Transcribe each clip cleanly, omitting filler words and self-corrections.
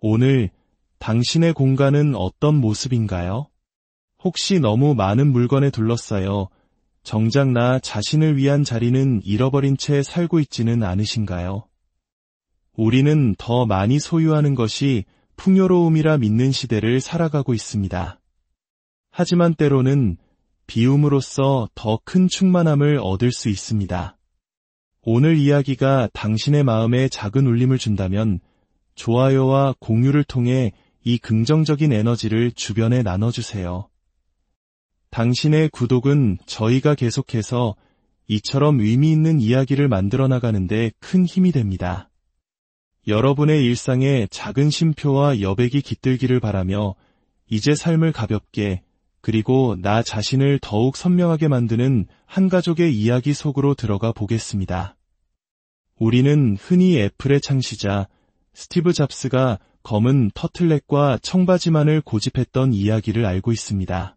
오늘 당신의 공간은 어떤 모습인가요? 혹시 너무 많은 물건에 둘러싸여 정작 나 자신을 위한 자리는 잃어버린 채 살고 있지는 않으신가요? 우리는 더 많이 소유하는 것이 풍요로움이라 믿는 시대를 살아가고 있습니다. 하지만 때로는 비움으로써 더 큰 충만함을 얻을 수 있습니다. 오늘 이야기가 당신의 마음에 작은 울림을 준다면 좋아요와 공유를 통해 이 긍정적인 에너지를 주변에 나눠주세요. 당신의 구독은 저희가 계속해서 이처럼 의미 있는 이야기를 만들어 나가는데 큰 힘이 됩니다. 여러분의 일상에 작은 쉼표와 여백이 깃들기를 바라며 이제 삶을 가볍게 그리고 나 자신을 더욱 선명하게 만드는 한 가족의 이야기 속으로 들어가 보겠습니다. 우리는 흔히 애플의 창시자 스티브 잡스가 검은 터틀넥과 청바지만을 고집했던 이야기를 알고 있습니다.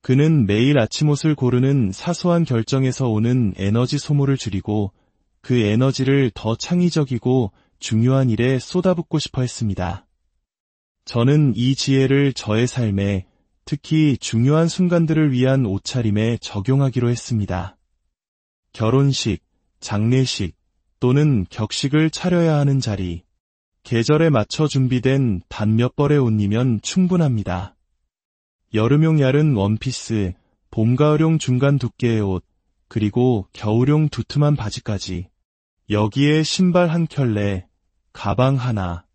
그는 매일 아침 옷을 고르는 사소한 결정에서 오는 에너지 소모를 줄이고 그 에너지를 더 창의적이고 중요한 일에 쏟아붓고 싶어 했습니다. 저는 이 지혜를 저의 삶에 특히 중요한 순간들을 위한 옷차림에 적용하기로 했습니다. 결혼식, 장례식 또는 격식을 차려야 하는 자리, 계절에 맞춰 준비된 단 몇 벌의 옷이면 충분합니다. 여름용 얇은 원피스, 봄 가을용 중간 두께의 옷, 그리고 겨울용 두툼한 바지까지. 여기에 신발 한 켤레, 가방 하나.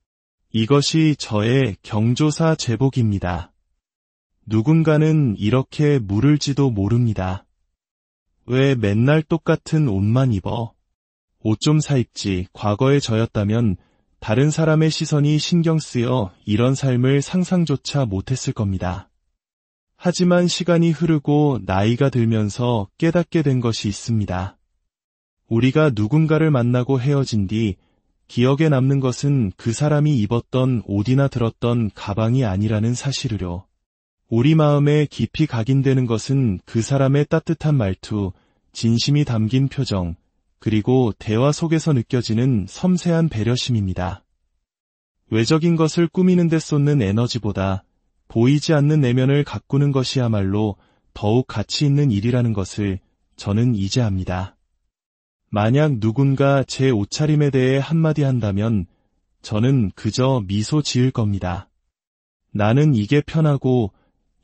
이것이 저의 경조사 제복입니다. 누군가는 이렇게 물을지도 모릅니다. 왜 맨날 똑같은 옷만 입어? 옷 좀 사 입지. 과거의 저였다면 다른 사람의 시선이 신경 쓰여 이런 삶을 상상조차 못했을 겁니다. 하지만 시간이 흐르고 나이가 들면서 깨닫게 된 것이 있습니다. 우리가 누군가를 만나고 헤어진 뒤 기억에 남는 것은 그 사람이 입었던 옷이나 들었던 가방이 아니라는 사실을요. 우리 마음에 깊이 각인되는 것은 그 사람의 따뜻한 말투, 진심이 담긴 표정, 그리고 대화 속에서 느껴지는 섬세한 배려심입니다. 외적인 것을 꾸미는 데 쏟는 에너지보다 보이지 않는 내면을 가꾸는 것이야말로 더욱 가치 있는 일이라는 것을 저는 이제 압니다. 만약 누군가 제 옷차림에 대해 한마디 한다면 저는 그저 미소 지을 겁니다. 나는 이게 편하고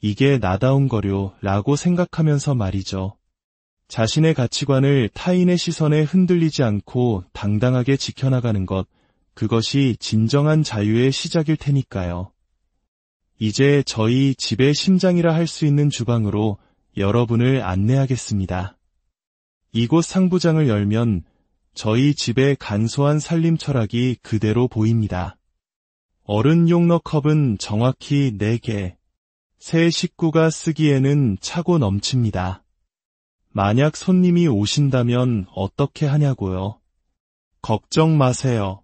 이게 나다운 거요 라고 생각하면서 말이죠. 자신의 가치관을 타인의 시선에 흔들리지 않고 당당하게 지켜나가는 것, 그것이 진정한 자유의 시작일 테니까요. 이제 저희 집의 심장이라 할 수 있는 주방으로 여러분을 안내하겠습니다. 이곳 상부장을 열면 저희 집의 간소한 살림 철학이 그대로 보입니다. 어른 용러 컵은 정확히 4개. 새 식구가 쓰기에는 차고 넘칩니다. 만약 손님이 오신다면 어떻게 하냐고요? 걱정 마세요.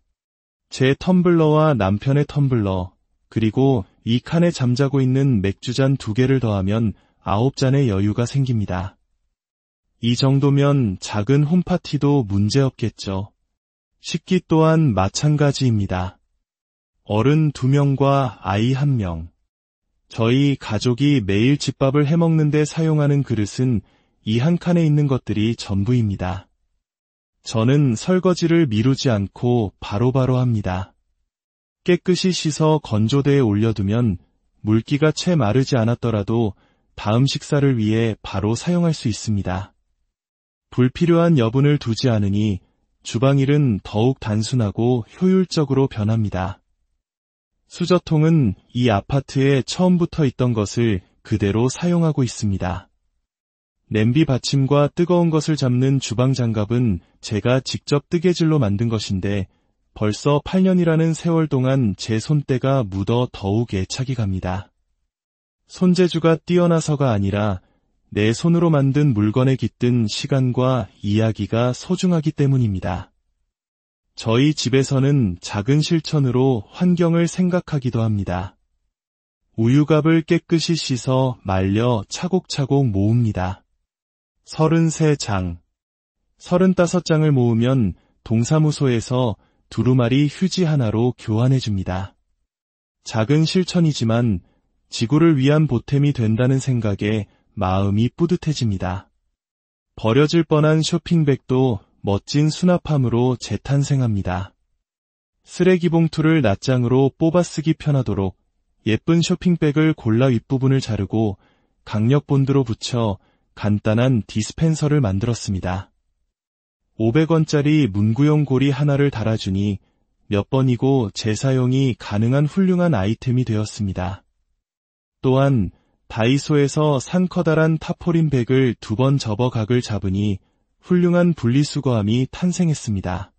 제 텀블러와 남편의 텀블러, 그리고 이 칸에 잠자고 있는 맥주잔 2개를 더하면 9잔의 여유가 생깁니다. 이 정도면 작은 홈파티도 문제없겠죠. 식기 또한 마찬가지입니다. 어른 2명과 아이 1명. 저희 가족이 매일 집밥을 해먹는데 사용하는 그릇은 이 한 칸에 있는 것들이 전부입니다. 저는 설거지를 미루지 않고 바로바로 합니다. 깨끗이 씻어 건조대에 올려두면 물기가 채 마르지 않았더라도 다음 식사를 위해 바로 사용할 수 있습니다. 불필요한 여분을 두지 않으니 주방일은 더욱 단순하고 효율적으로 변합니다. 수저통은 이 아파트에 처음부터 있던 것을 그대로 사용하고 있습니다. 냄비 받침과 뜨거운 것을 잡는 주방 장갑은 제가 직접 뜨개질로 만든 것인데 벌써 8년이라는 세월 동안 제 손때가 묻어 더욱 애착이 갑니다. 손재주가 뛰어나서가 아니라 내 손으로 만든 물건에 깃든 시간과 이야기가 소중하기 때문입니다. 저희 집에서는 작은 실천으로 환경을 생각하기도 합니다. 우유갑을 깨끗이 씻어 말려 차곡차곡 모읍니다. 33장. 35장을 모으면 동사무소에서 두루마리 휴지 하나로 교환해줍니다. 작은 실천이지만 지구를 위한 보탬이 된다는 생각에 마음이 뿌듯해집니다. 버려질 뻔한 쇼핑백도 멋진 수납함으로 재탄생합니다. 쓰레기 봉투를 낱장으로 뽑아 쓰기 편하도록 예쁜 쇼핑백을 골라 윗부분을 자르고 강력 본드로 붙여 간단한 디스펜서를 만들었습니다. 500원짜리 문구용 고리 하나를 달아주니 몇 번이고 재사용이 가능한 훌륭한 아이템이 되었습니다. 또한 다이소에서 산 커다란 타포린 백을 2번 접어 각을 잡으니 훌륭한 분리수거함이 탄생했습니다.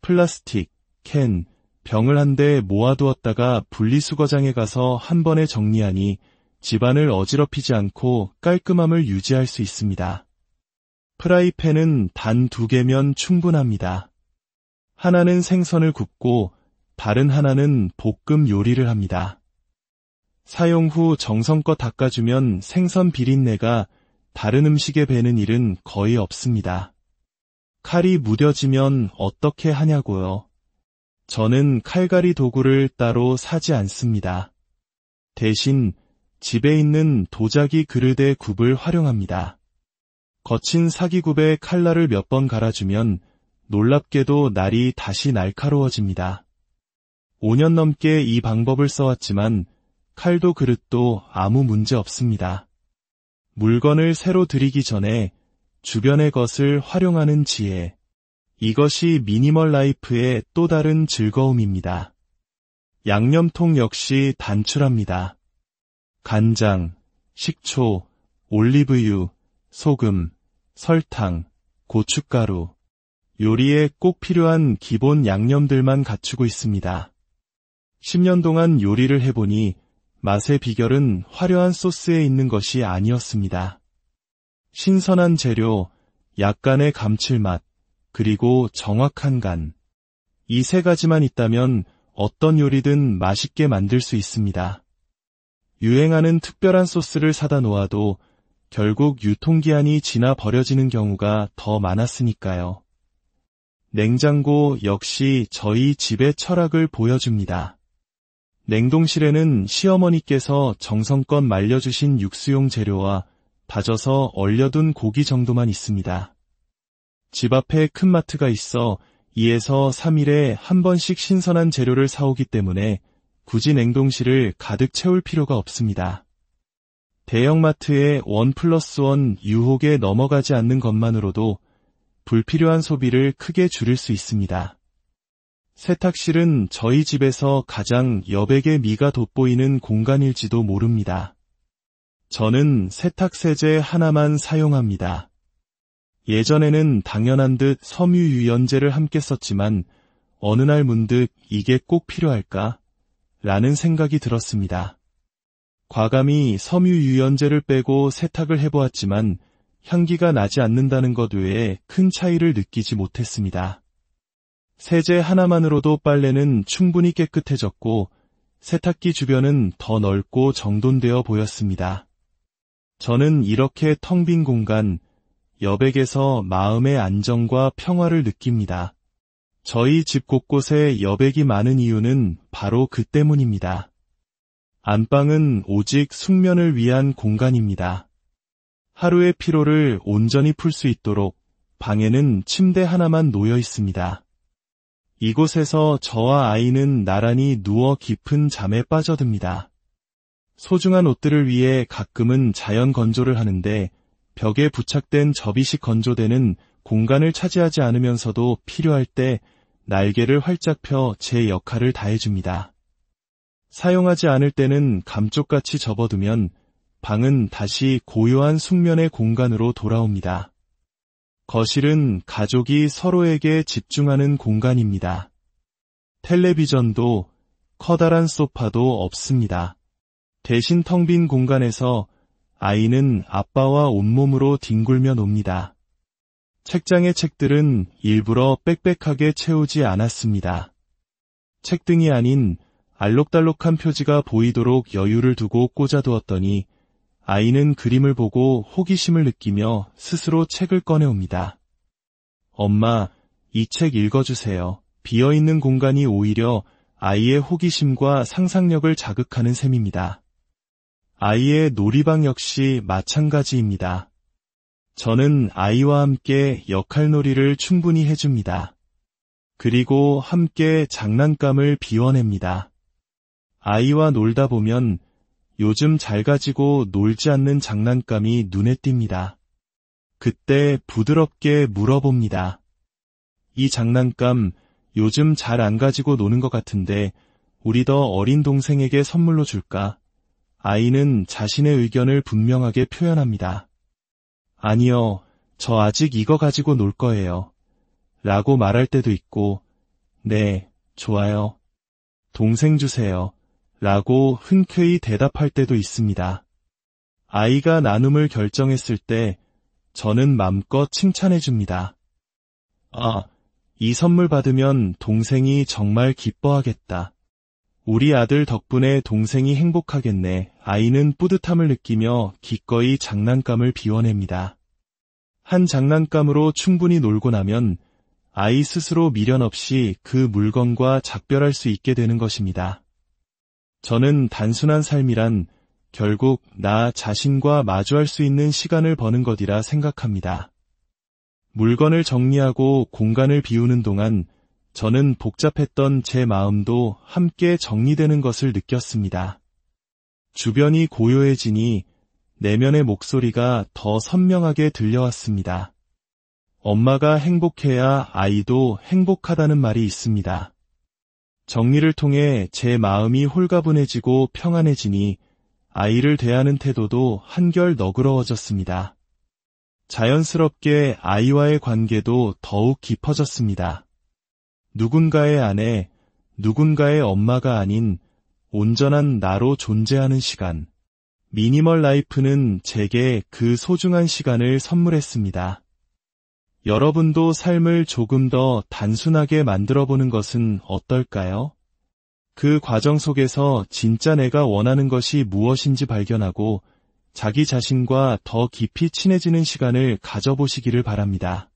플라스틱, 캔, 병을 한데 모아두었다가 분리수거장에 가서 한 번에 정리하니 집안을 어지럽히지 않고 깔끔함을 유지할 수 있습니다. 프라이팬은 단 2개면 충분합니다. 하나는 생선을 굽고 다른 하나는 볶음 요리를 합니다. 사용 후 정성껏 닦아주면 생선 비린내가 다른 음식에 배는 일은 거의 없습니다. 칼이 무뎌지면 어떻게 하냐고요? 저는 칼갈이 도구를 따로 사지 않습니다. 대신 집에 있는 도자기 그릇의 굽을 활용합니다. 거친 사기굽에 칼날을 몇 번 갈아주면 놀랍게도 날이 다시 날카로워집니다. 5년 넘게 이 방법을 써왔지만 칼도 그릇도 아무 문제 없습니다. 물건을 새로 들이기 전에 주변의 것을 활용하는 지혜. 이것이 미니멀 라이프의 또 다른 즐거움입니다. 양념통 역시 단출합니다. 간장, 식초, 올리브유, 소금, 설탕, 고춧가루. 요리에 꼭 필요한 기본 양념들만 갖추고 있습니다. 10년 동안 요리를 해보니 맛의 비결은 화려한 소스에 있는 것이 아니었습니다. 신선한 재료, 약간의 감칠맛, 그리고 정확한 간. 이 3가지만 있다면 어떤 요리든 맛있게 만들 수 있습니다. 유행하는 특별한 소스를 사다 놓아도 결국 유통기한이 지나 버려지는 경우가 더 많았으니까요. 냉장고 역시 저희 집의 철학을 보여줍니다. 냉동실에는 시어머니께서 정성껏 말려주신 육수용 재료와 다져서 얼려둔 고기 정도만 있습니다. 집 앞에 큰 마트가 있어 2에서 3일에 한 번씩 신선한 재료를 사오기 때문에 굳이 냉동실을 가득 채울 필요가 없습니다. 대형마트의 1+1 유혹에 넘어가지 않는 것만으로도 불필요한 소비를 크게 줄일 수 있습니다. 세탁실은 저희 집에서 가장 여백의 미가 돋보이는 공간일지도 모릅니다. 저는 세탁세제 하나만 사용합니다. 예전에는 당연한 듯 섬유유연제를 함께 썼지만 어느 날 문득 이게 꼭 필요할까? 라는 생각이 들었습니다. 과감히 섬유유연제를 빼고 세탁을 해보았지만 향기가 나지 않는다는 것 외에 큰 차이를 느끼지 못했습니다. 세제 하나만으로도 빨래는 충분히 깨끗해졌고 세탁기 주변은 더 넓고 정돈되어 보였습니다. 저는 이렇게 텅 빈 공간, 여백에서 마음의 안정과 평화를 느낍니다. 저희 집 곳곳에 여백이 많은 이유는 바로 그 때문입니다. 안방은 오직 숙면을 위한 공간입니다. 하루의 피로를 온전히 풀 수 있도록 방에는 침대 하나만 놓여 있습니다. 이곳에서 저와 아이는 나란히 누워 깊은 잠에 빠져듭니다. 소중한 옷들을 위해 가끔은 자연 건조를 하는데 벽에 부착된 접이식 건조대는 공간을 차지하지 않으면서도 필요할 때 날개를 활짝 펴 제 역할을 다해줍니다. 사용하지 않을 때는 감쪽같이 접어두면 방은 다시 고요한 숙면의 공간으로 돌아옵니다. 거실은 가족이 서로에게 집중하는 공간입니다. 텔레비전도 커다란 소파도 없습니다. 대신 텅 빈 공간에서 아이는 아빠와 온몸으로 뒹굴며 놉니다. 책장의 책들은 일부러 빽빽하게 채우지 않았습니다. 책등이 아닌 알록달록한 표지가 보이도록 여유를 두고 꽂아두었더니 아이는 그림을 보고 호기심을 느끼며 스스로 책을 꺼내옵니다. 엄마, 이 책 읽어주세요. 비어있는 공간이 오히려 아이의 호기심과 상상력을 자극하는 셈입니다. 아이의 놀이방 역시 마찬가지입니다. 저는 아이와 함께 역할놀이를 충분히 해줍니다. 그리고 함께 장난감을 비워냅니다. 아이와 놀다 보면 요즘 잘 가지고 놀지 않는 장난감이 눈에 띕니다. 그때 부드럽게 물어봅니다. 이 장난감 요즘 잘 안 가지고 노는 것 같은데 우리 더 어린 동생에게 선물로 줄까? 아이는 자신의 의견을 분명하게 표현합니다. 아니요, 저 아직 이거 가지고 놀 거예요. 라고 말할 때도 있고, 네, 좋아요. 동생 주세요. 라고 흔쾌히 대답할 때도 있습니다. 아이가 나눔을 결정했을 때 저는 맘껏 칭찬해 줍니다. 아, 이 선물 받으면 동생이 정말 기뻐하겠다. 우리 아들 덕분에 동생이 행복하겠네. 아이는 뿌듯함을 느끼며 기꺼이 장난감을 비워냅니다. 한 장난감으로 충분히 놀고 나면 아이 스스로 미련 없이 그 물건과 작별할 수 있게 되는 것입니다. 저는 단순한 삶이란 결국 나 자신과 마주할 수 있는 시간을 버는 것이라 생각합니다. 물건을 정리하고 공간을 비우는 동안 저는 복잡했던 제 마음도 함께 정리되는 것을 느꼈습니다. 주변이 고요해지니 내면의 목소리가 더 선명하게 들려왔습니다. 엄마가 행복해야 아이도 행복하다는 말이 있습니다. 정리를 통해 제 마음이 홀가분해지고 평안해지니 아이를 대하는 태도도 한결 너그러워졌습니다. 자연스럽게 아이와의 관계도 더욱 깊어졌습니다. 누군가의 아내, 누군가의 엄마가 아닌 온전한 나로 존재하는 시간. 미니멀 라이프는 제게 그 소중한 시간을 선물했습니다. 여러분도 삶을 조금 더 단순하게 만들어보는 것은 어떨까요? 그 과정 속에서 진짜 내가 원하는 것이 무엇인지 발견하고 자기 자신과 더 깊이 친해지는 시간을 가져보시기를 바랍니다.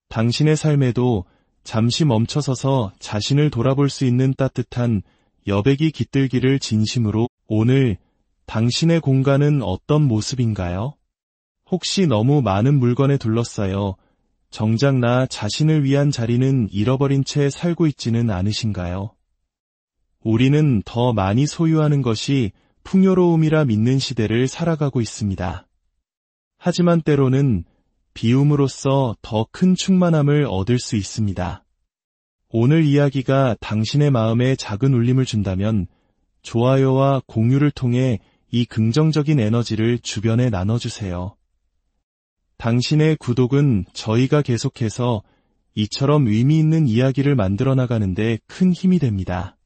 당신의 삶에도 잠시 멈춰서서 자신을 돌아볼 수 있는 따뜻한 여백이 깃들기를 진심으로. 오늘 당신의 공간은 어떤 모습인가요? 혹시 너무 많은 물건에 둘러싸여 정작 나 자신을 위한 자리는 잃어버린 채 살고 있지는 않으신가요? 우리는 더 많이 소유하는 것이 풍요로움이라 믿는 시대를 살아가고 있습니다. 하지만 때로는 비움으로써 더 큰 충만함을 얻을 수 있습니다. 오늘 이야기가 당신의 마음에 작은 울림을 준다면 좋아요와 공유를 통해 이 긍정적인 에너지를 주변에 나눠주세요. 당신의 구독은 저희가 계속해서 이처럼 의미 있는 이야기를 만들어 나가는데 큰 힘이 됩니다.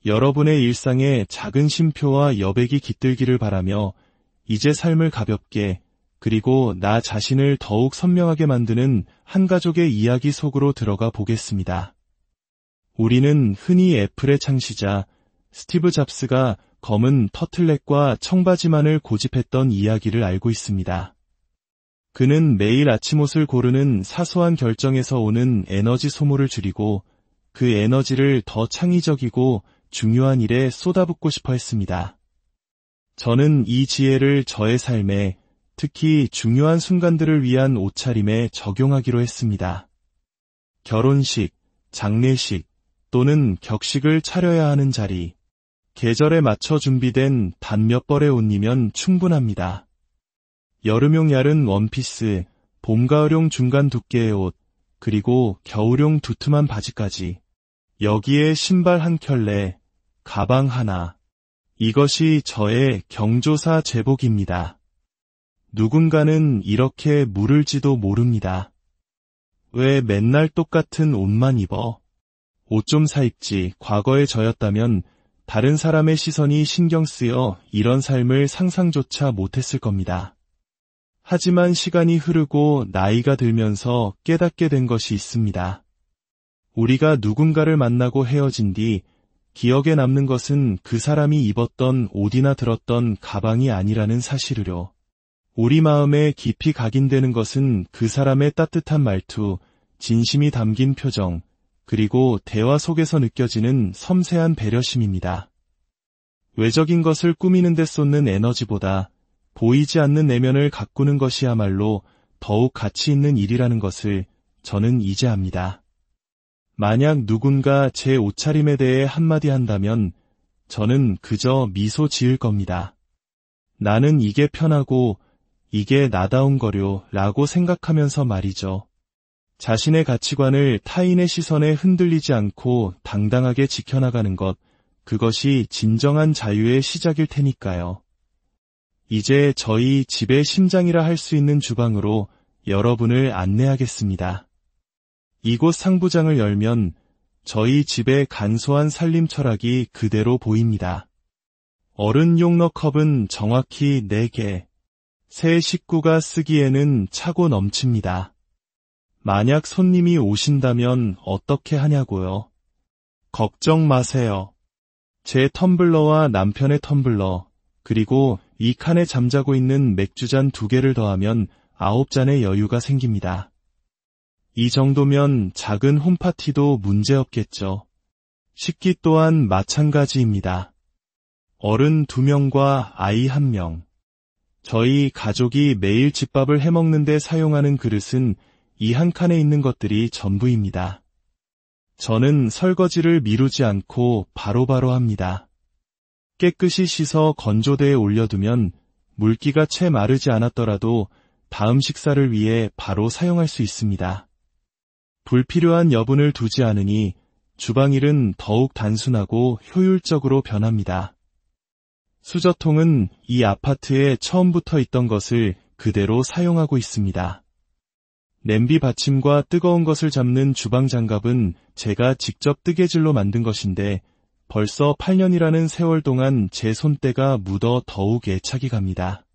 여러분의 일상에 작은 쉼표와 여백이 깃들기를 바라며 이제 삶을 가볍게 그리고 나 자신을 더욱 선명하게 만드는 한 가족의 이야기 속으로 들어가 보겠습니다. 우리는 흔히 애플의 창시자 스티브 잡스가 검은 터틀넥과 청바지만을 고집했던 이야기를 알고 있습니다. 그는 매일 아침 옷을 고르는 사소한 결정에서 오는 에너지 소모를 줄이고 그 에너지를 더 창의적이고 중요한 일에 쏟아붓고 싶어 했습니다. 저는 이 지혜를 저의 삶에 특히 중요한 순간들을 위한 옷차림에 적용하기로 했습니다. 결혼식, 장례식 또는 격식을 차려야 하는 자리, 계절에 맞춰 준비된 단 몇 벌의 옷이면 충분합니다. 여름용 얇은 원피스, 봄가을용 중간 두께의 옷, 그리고 겨울용 두툼한 바지까지. 여기에 신발 한 켤레, 가방 하나. 이것이 저의 경조사 제복입니다. 누군가는 이렇게 물을지도 모릅니다. 왜 맨날 똑같은 옷만 입어? 옷 좀 사 입지. 과거의 저였다면 다른 사람의 시선이 신경 쓰여 이런 삶을 상상조차 못했을 겁니다. 하지만 시간이 흐르고 나이가 들면서 깨닫게 된 것이 있습니다. 우리가 누군가를 만나고 헤어진 뒤 기억에 남는 것은 그 사람이 입었던 옷이나 들었던 가방이 아니라는 사실을요. 우리 마음에 깊이 각인되는 것은 그 사람의 따뜻한 말투, 진심이 담긴 표정, 그리고 대화 속에서 느껴지는 섬세한 배려심입니다. 외적인 것을 꾸미는 데 쏟는 에너지보다 보이지 않는 내면을 가꾸는 것이야말로 더욱 가치 있는 일이라는 것을 저는 이제 압니다. 만약 누군가 제 옷차림에 대해 한마디 한다면 저는 그저 미소 지을 겁니다. 나는 이게 편하고 이게 나다운 거요 라고 생각하면서 말이죠. 자신의 가치관을 타인의 시선에 흔들리지 않고 당당하게 지켜나가는 것, 그것이 진정한 자유의 시작일 테니까요. 이제 저희 집의 심장이라 할 수 있는 주방으로 여러분을 안내하겠습니다. 이곳 상부장을 열면 저희 집의 간소한 살림 철학이 그대로 보입니다. 어른 용러 컵은 정확히 4개, 새 식구가 쓰기에는 차고 넘칩니다. 만약 손님이 오신다면 어떻게 하냐고요? 걱정 마세요. 제 텀블러와 남편의 텀블러, 그리고 이 칸에 잠자고 있는 맥주잔 2개를 더하면 9잔의 여유가 생깁니다. 이 정도면 작은 홈파티도 문제없겠죠. 식기 또한 마찬가지입니다. 어른 2명과 아이 1명. 저희 가족이 매일 집밥을 해먹는데 사용하는 그릇은 이 한 칸에 있는 것들이 전부입니다. 저는 설거지를 미루지 않고 바로바로 합니다. 깨끗이 씻어 건조대에 올려두면 물기가 채 마르지 않았더라도 다음 식사를 위해 바로 사용할 수 있습니다. 불필요한 여분을 두지 않으니 주방일은 더욱 단순하고 효율적으로 변합니다. 수저통은 이 아파트에 처음부터 있던 것을 그대로 사용하고 있습니다. 냄비 받침과 뜨거운 것을 잡는 주방 장갑은 제가 직접 뜨개질로 만든 것인데 벌써 8년이라는 세월 동안 제 손때가 묻어 더욱 애착이 갑니다.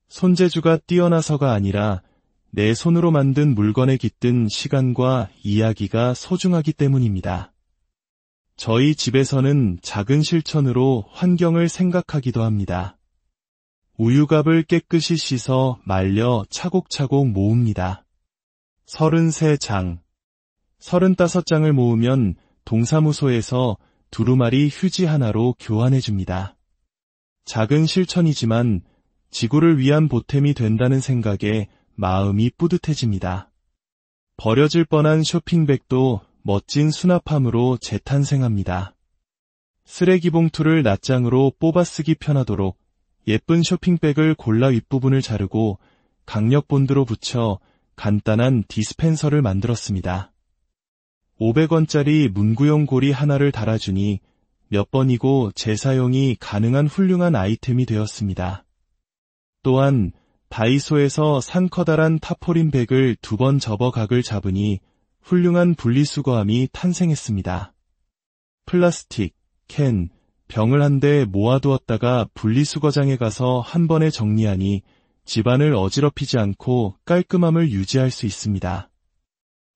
손재주가 뛰어나서가 아니라 내 손으로 만든 물건에 깃든 시간과 이야기가 소중하기 때문입니다. 저희 집에서는 작은 실천으로 환경을 생각하기도 합니다. 우유갑을 깨끗이 씻어 말려 차곡차곡 모읍니다. 33장, 35장을 모으면 동사무소에서 두루마리 휴지 하나로 교환해줍니다. 작은 실천이지만 지구를 위한 보탬이 된다는 생각에 마음이 뿌듯해집니다. 버려질 뻔한 쇼핑백도 멋진 수납함으로 재탄생합니다. 쓰레기 봉투를 낱장으로 뽑아 쓰기 편하도록 예쁜 쇼핑백을 골라 윗부분을 자르고 강력 본드로 붙여 간단한 디스펜서를 만들었습니다. 500원짜리 문구용 고리 하나를 달아주니 몇 번이고 재사용이 가능한 훌륭한 아이템이 되었습니다. 또한 다이소에서 산 커다란 타포린 백을 2번 접어 각을 잡으니 훌륭한 분리수거함이 탄생했습니다. 플라스틱, 캔, 병을 한데 모아두었다가 분리수거장에 가서 한 번에 정리하니 집안을 어지럽히지 않고 깔끔함을 유지할 수 있습니다.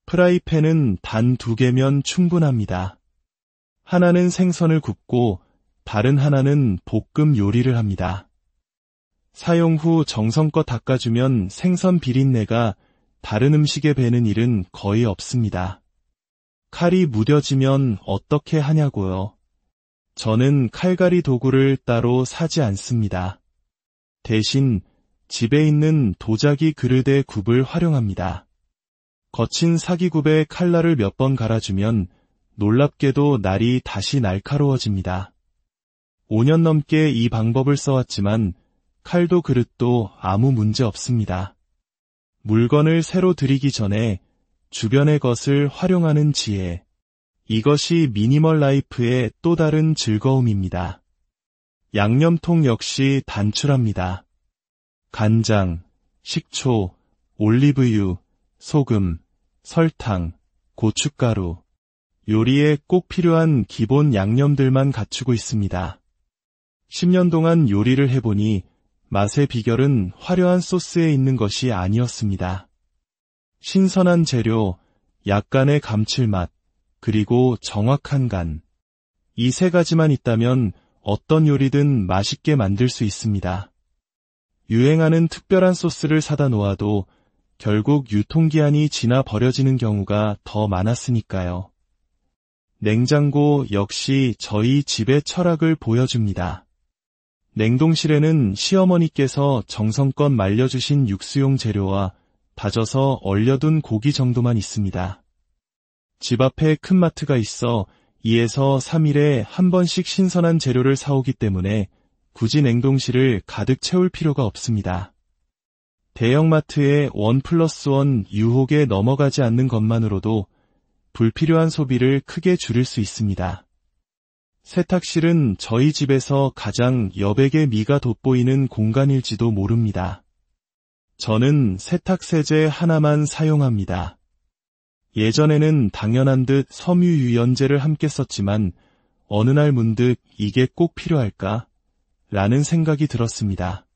프라이팬은 단 2개면 충분합니다. 하나는 생선을 굽고 다른 하나는 볶음 요리를 합니다. 사용 후 정성껏 닦아주면 생선 비린내가 다른 음식에 배는 일은 거의 없습니다. 칼이 무뎌지면 어떻게 하냐고요? 저는 칼갈이 도구를 따로 사지 않습니다. 대신 집에 있는 도자기 그릇의 굽을 활용합니다. 거친 사기굽에 칼날을 몇 번 갈아주면 놀랍게도 날이 다시 날카로워집니다. 5년 넘게 이 방법을 써왔지만 칼도 그릇도 아무 문제 없습니다. 물건을 새로 들이기 전에 주변의 것을 활용하는 지혜. 이것이 미니멀 라이프의 또 다른 즐거움입니다. 양념통 역시 단출합니다. 간장, 식초, 올리브유, 소금, 설탕, 고춧가루, 요리에 꼭 필요한 기본 양념들만 갖추고 있습니다. 10년 동안 요리를 해보니 맛의 비결은 화려한 소스에 있는 것이 아니었습니다. 신선한 재료, 약간의 감칠맛, 그리고 정확한 간. 이 3가지만 있다면 어떤 요리든 맛있게 만들 수 있습니다. 유행하는 특별한 소스를 사다 놓아도 결국 유통기한이 지나 버려지는 경우가 더 많았으니까요. 냉장고 역시 저희 집의 철학을 보여줍니다. 냉동실에는 시어머니께서 정성껏 말려주신 육수용 재료와 다져서 얼려둔 고기 정도만 있습니다. 집 앞에 큰 마트가 있어 2에서 3일에 한 번씩 신선한 재료를 사오기 때문에 굳이 냉동실을 가득 채울 필요가 없습니다. 대형마트의 1+1 유혹에 넘어가지 않는 것만으로도 불필요한 소비를 크게 줄일 수 있습니다. 세탁실은 저희 집에서 가장 여백의 미가 돋보이는 공간일지도 모릅니다. 저는 세탁세제 하나만 사용합니다. 예전에는 당연한 듯 섬유유연제를 함께 썼지만 어느 날 문득 이게 꼭 필요할까? 라는 생각이 들었습니다.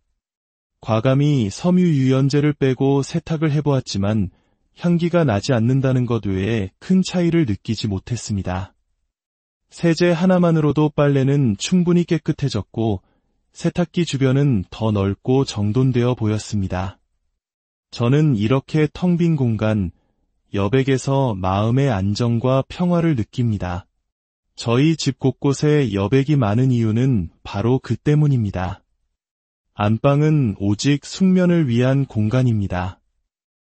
과감히 섬유유연제를 빼고 세탁을 해보았지만 향기가 나지 않는다는 것 외에 큰 차이를 느끼지 못했습니다. 세제 하나만으로도 빨래는 충분히 깨끗해졌고 세탁기 주변은 더 넓고 정돈되어 보였습니다. 저는 이렇게 텅 빈 공간, 여백에서 마음의 안정과 평화를 느낍니다. 저희 집 곳곳에 여백이 많은 이유는 바로 그 때문입니다. 안방은 오직 숙면을 위한 공간입니다.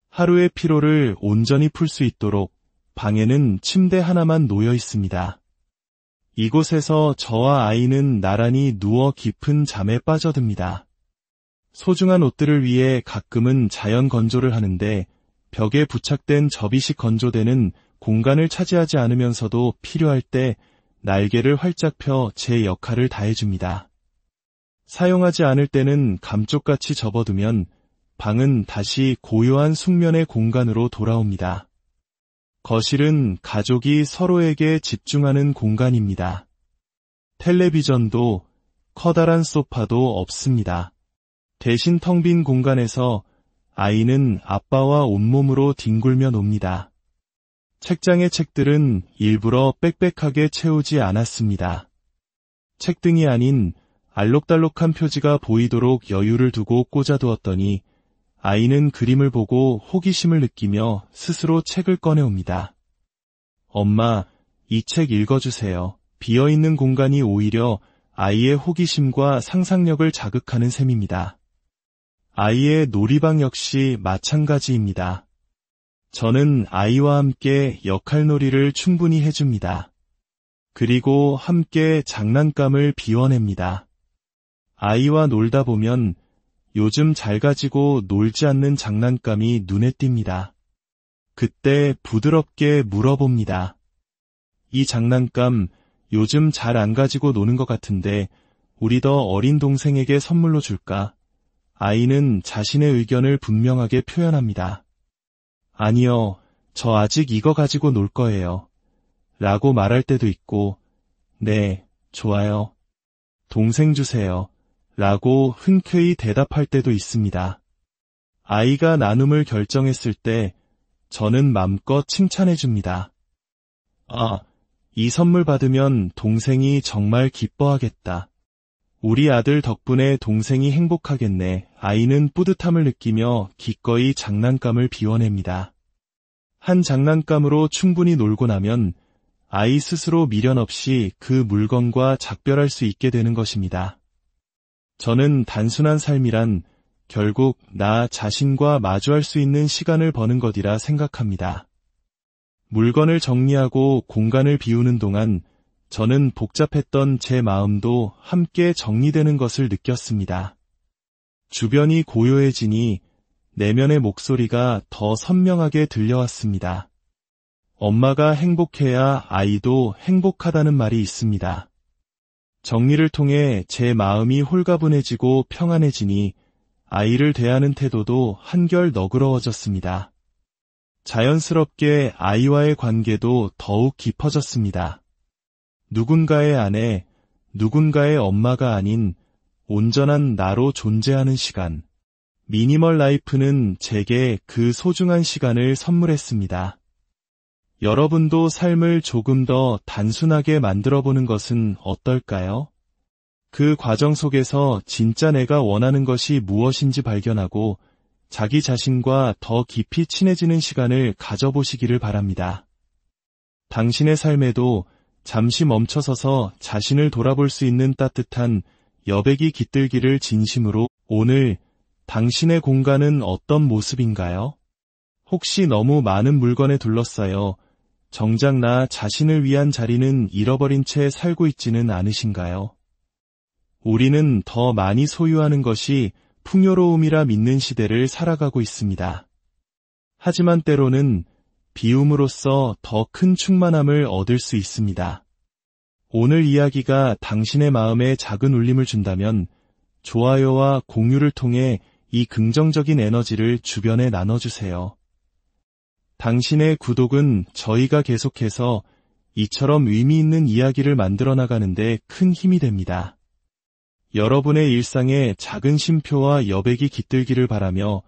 하루의 피로를 온전히 풀 수 있도록 방에는 침대 하나만 놓여 있습니다. 이곳에서 저와 아이는 나란히 누워 깊은 잠에 빠져듭니다. 소중한 옷들을 위해 가끔은 자연 건조를 하는데 벽에 부착된 접이식 건조대는 공간을 차지하지 않으면서도 필요할 때 날개를 활짝 펴 제 역할을 다해줍니다. 사용하지 않을 때는 감쪽같이 접어두면 방은 다시 고요한 숙면의 공간으로 돌아옵니다. 거실은 가족이 서로에게 집중하는 공간입니다. 텔레비전도 커다란 소파도 없습니다. 대신 텅 빈 공간에서 아이는 아빠와 온몸으로 뒹굴며 놉니다. 책장의 책들은 일부러 빽빽하게 채우지 않았습니다. 책등이 아닌 알록달록한 표지가 보이도록 여유를 두고 꽂아두었더니 아이는 그림을 보고 호기심을 느끼며 스스로 책을 꺼내옵니다. 엄마, 이 책 읽어주세요. 비어있는 공간이 오히려 아이의 호기심과 상상력을 자극하는 셈입니다. 아이의 놀이방 역시 마찬가지입니다. 저는 아이와 함께 역할놀이를 충분히 해줍니다. 그리고 함께 장난감을 비워냅니다. 아이와 놀다 보면 요즘 잘 가지고 놀지 않는 장난감이 눈에 띕니다. 그때 부드럽게 물어봅니다. 이 장난감 요즘 잘 안 가지고 노는 것 같은데 우리 더 어린 동생에게 선물로 줄까? 아이는 자신의 의견을 분명하게 표현합니다. 아니요, 저 아직 이거 가지고 놀 거예요. 라고 말할 때도 있고, 네, 좋아요. 동생 주세요. 라고 흔쾌히 대답할 때도 있습니다. 아이가 나눔을 결정했을 때 저는 맘껏 칭찬해 줍니다. 아, 이 선물 받으면 동생이 정말 기뻐하겠다. 우리 아들 덕분에 동생이 행복하겠네. 아이는 뿌듯함을 느끼며 기꺼이 장난감을 비워냅니다. 한 장난감으로 충분히 놀고 나면 아이 스스로 미련 없이 그 물건과 작별할 수 있게 되는 것입니다. 저는 단순한 삶이란 결국 나 자신과 마주할 수 있는 시간을 버는 것이라 생각합니다. 물건을 정리하고 공간을 비우는 동안 저는 복잡했던 제 마음도 함께 정리되는 것을 느꼈습니다. 주변이 고요해지니 내면의 목소리가 더 선명하게 들려왔습니다. 엄마가 행복해야 아이도 행복하다는 말이 있습니다. 정리를 통해 제 마음이 홀가분해지고 평안해지니 아이를 대하는 태도도 한결 너그러워졌습니다. 자연스럽게 아이와의 관계도 더욱 깊어졌습니다. 누군가의 아내, 누군가의 엄마가 아닌 온전한 나로 존재하는 시간. 미니멀 라이프는 제게 그 소중한 시간을 선물했습니다. 여러분도 삶을 조금 더 단순하게 만들어보는 것은 어떨까요? 그 과정 속에서 진짜 내가 원하는 것이 무엇인지 발견하고 자기 자신과 더 깊이 친해지는 시간을 가져보시기를 바랍니다. 당신의 삶에도 잠시 멈춰서서 자신을 돌아볼 수 있는 따뜻한 여백이 깃들기를 진심으로. 오늘 당신의 공간은 어떤 모습인가요? 혹시 너무 많은 물건에 둘러싸여 정작 나 자신을 위한 자리는 잃어버린 채 살고 있지는 않으신가요? 우리는 더 많이 소유하는 것이 풍요로움이라 믿는 시대를 살아가고 있습니다. 하지만 때로는 비움으로써 더 큰 충만함을 얻을 수 있습니다. 오늘 이야기가 당신의 마음에 작은 울림을 준다면 좋아요와 공유를 통해 이 긍정적인 에너지를 주변에 나눠주세요. 당신의 구독은 저희가 계속해서 이처럼 의미 있는 이야기를 만들어 나가는데 큰 힘이 됩니다. 여러분의 일상에 작은 쉼표와 여백이 깃들기를 바라며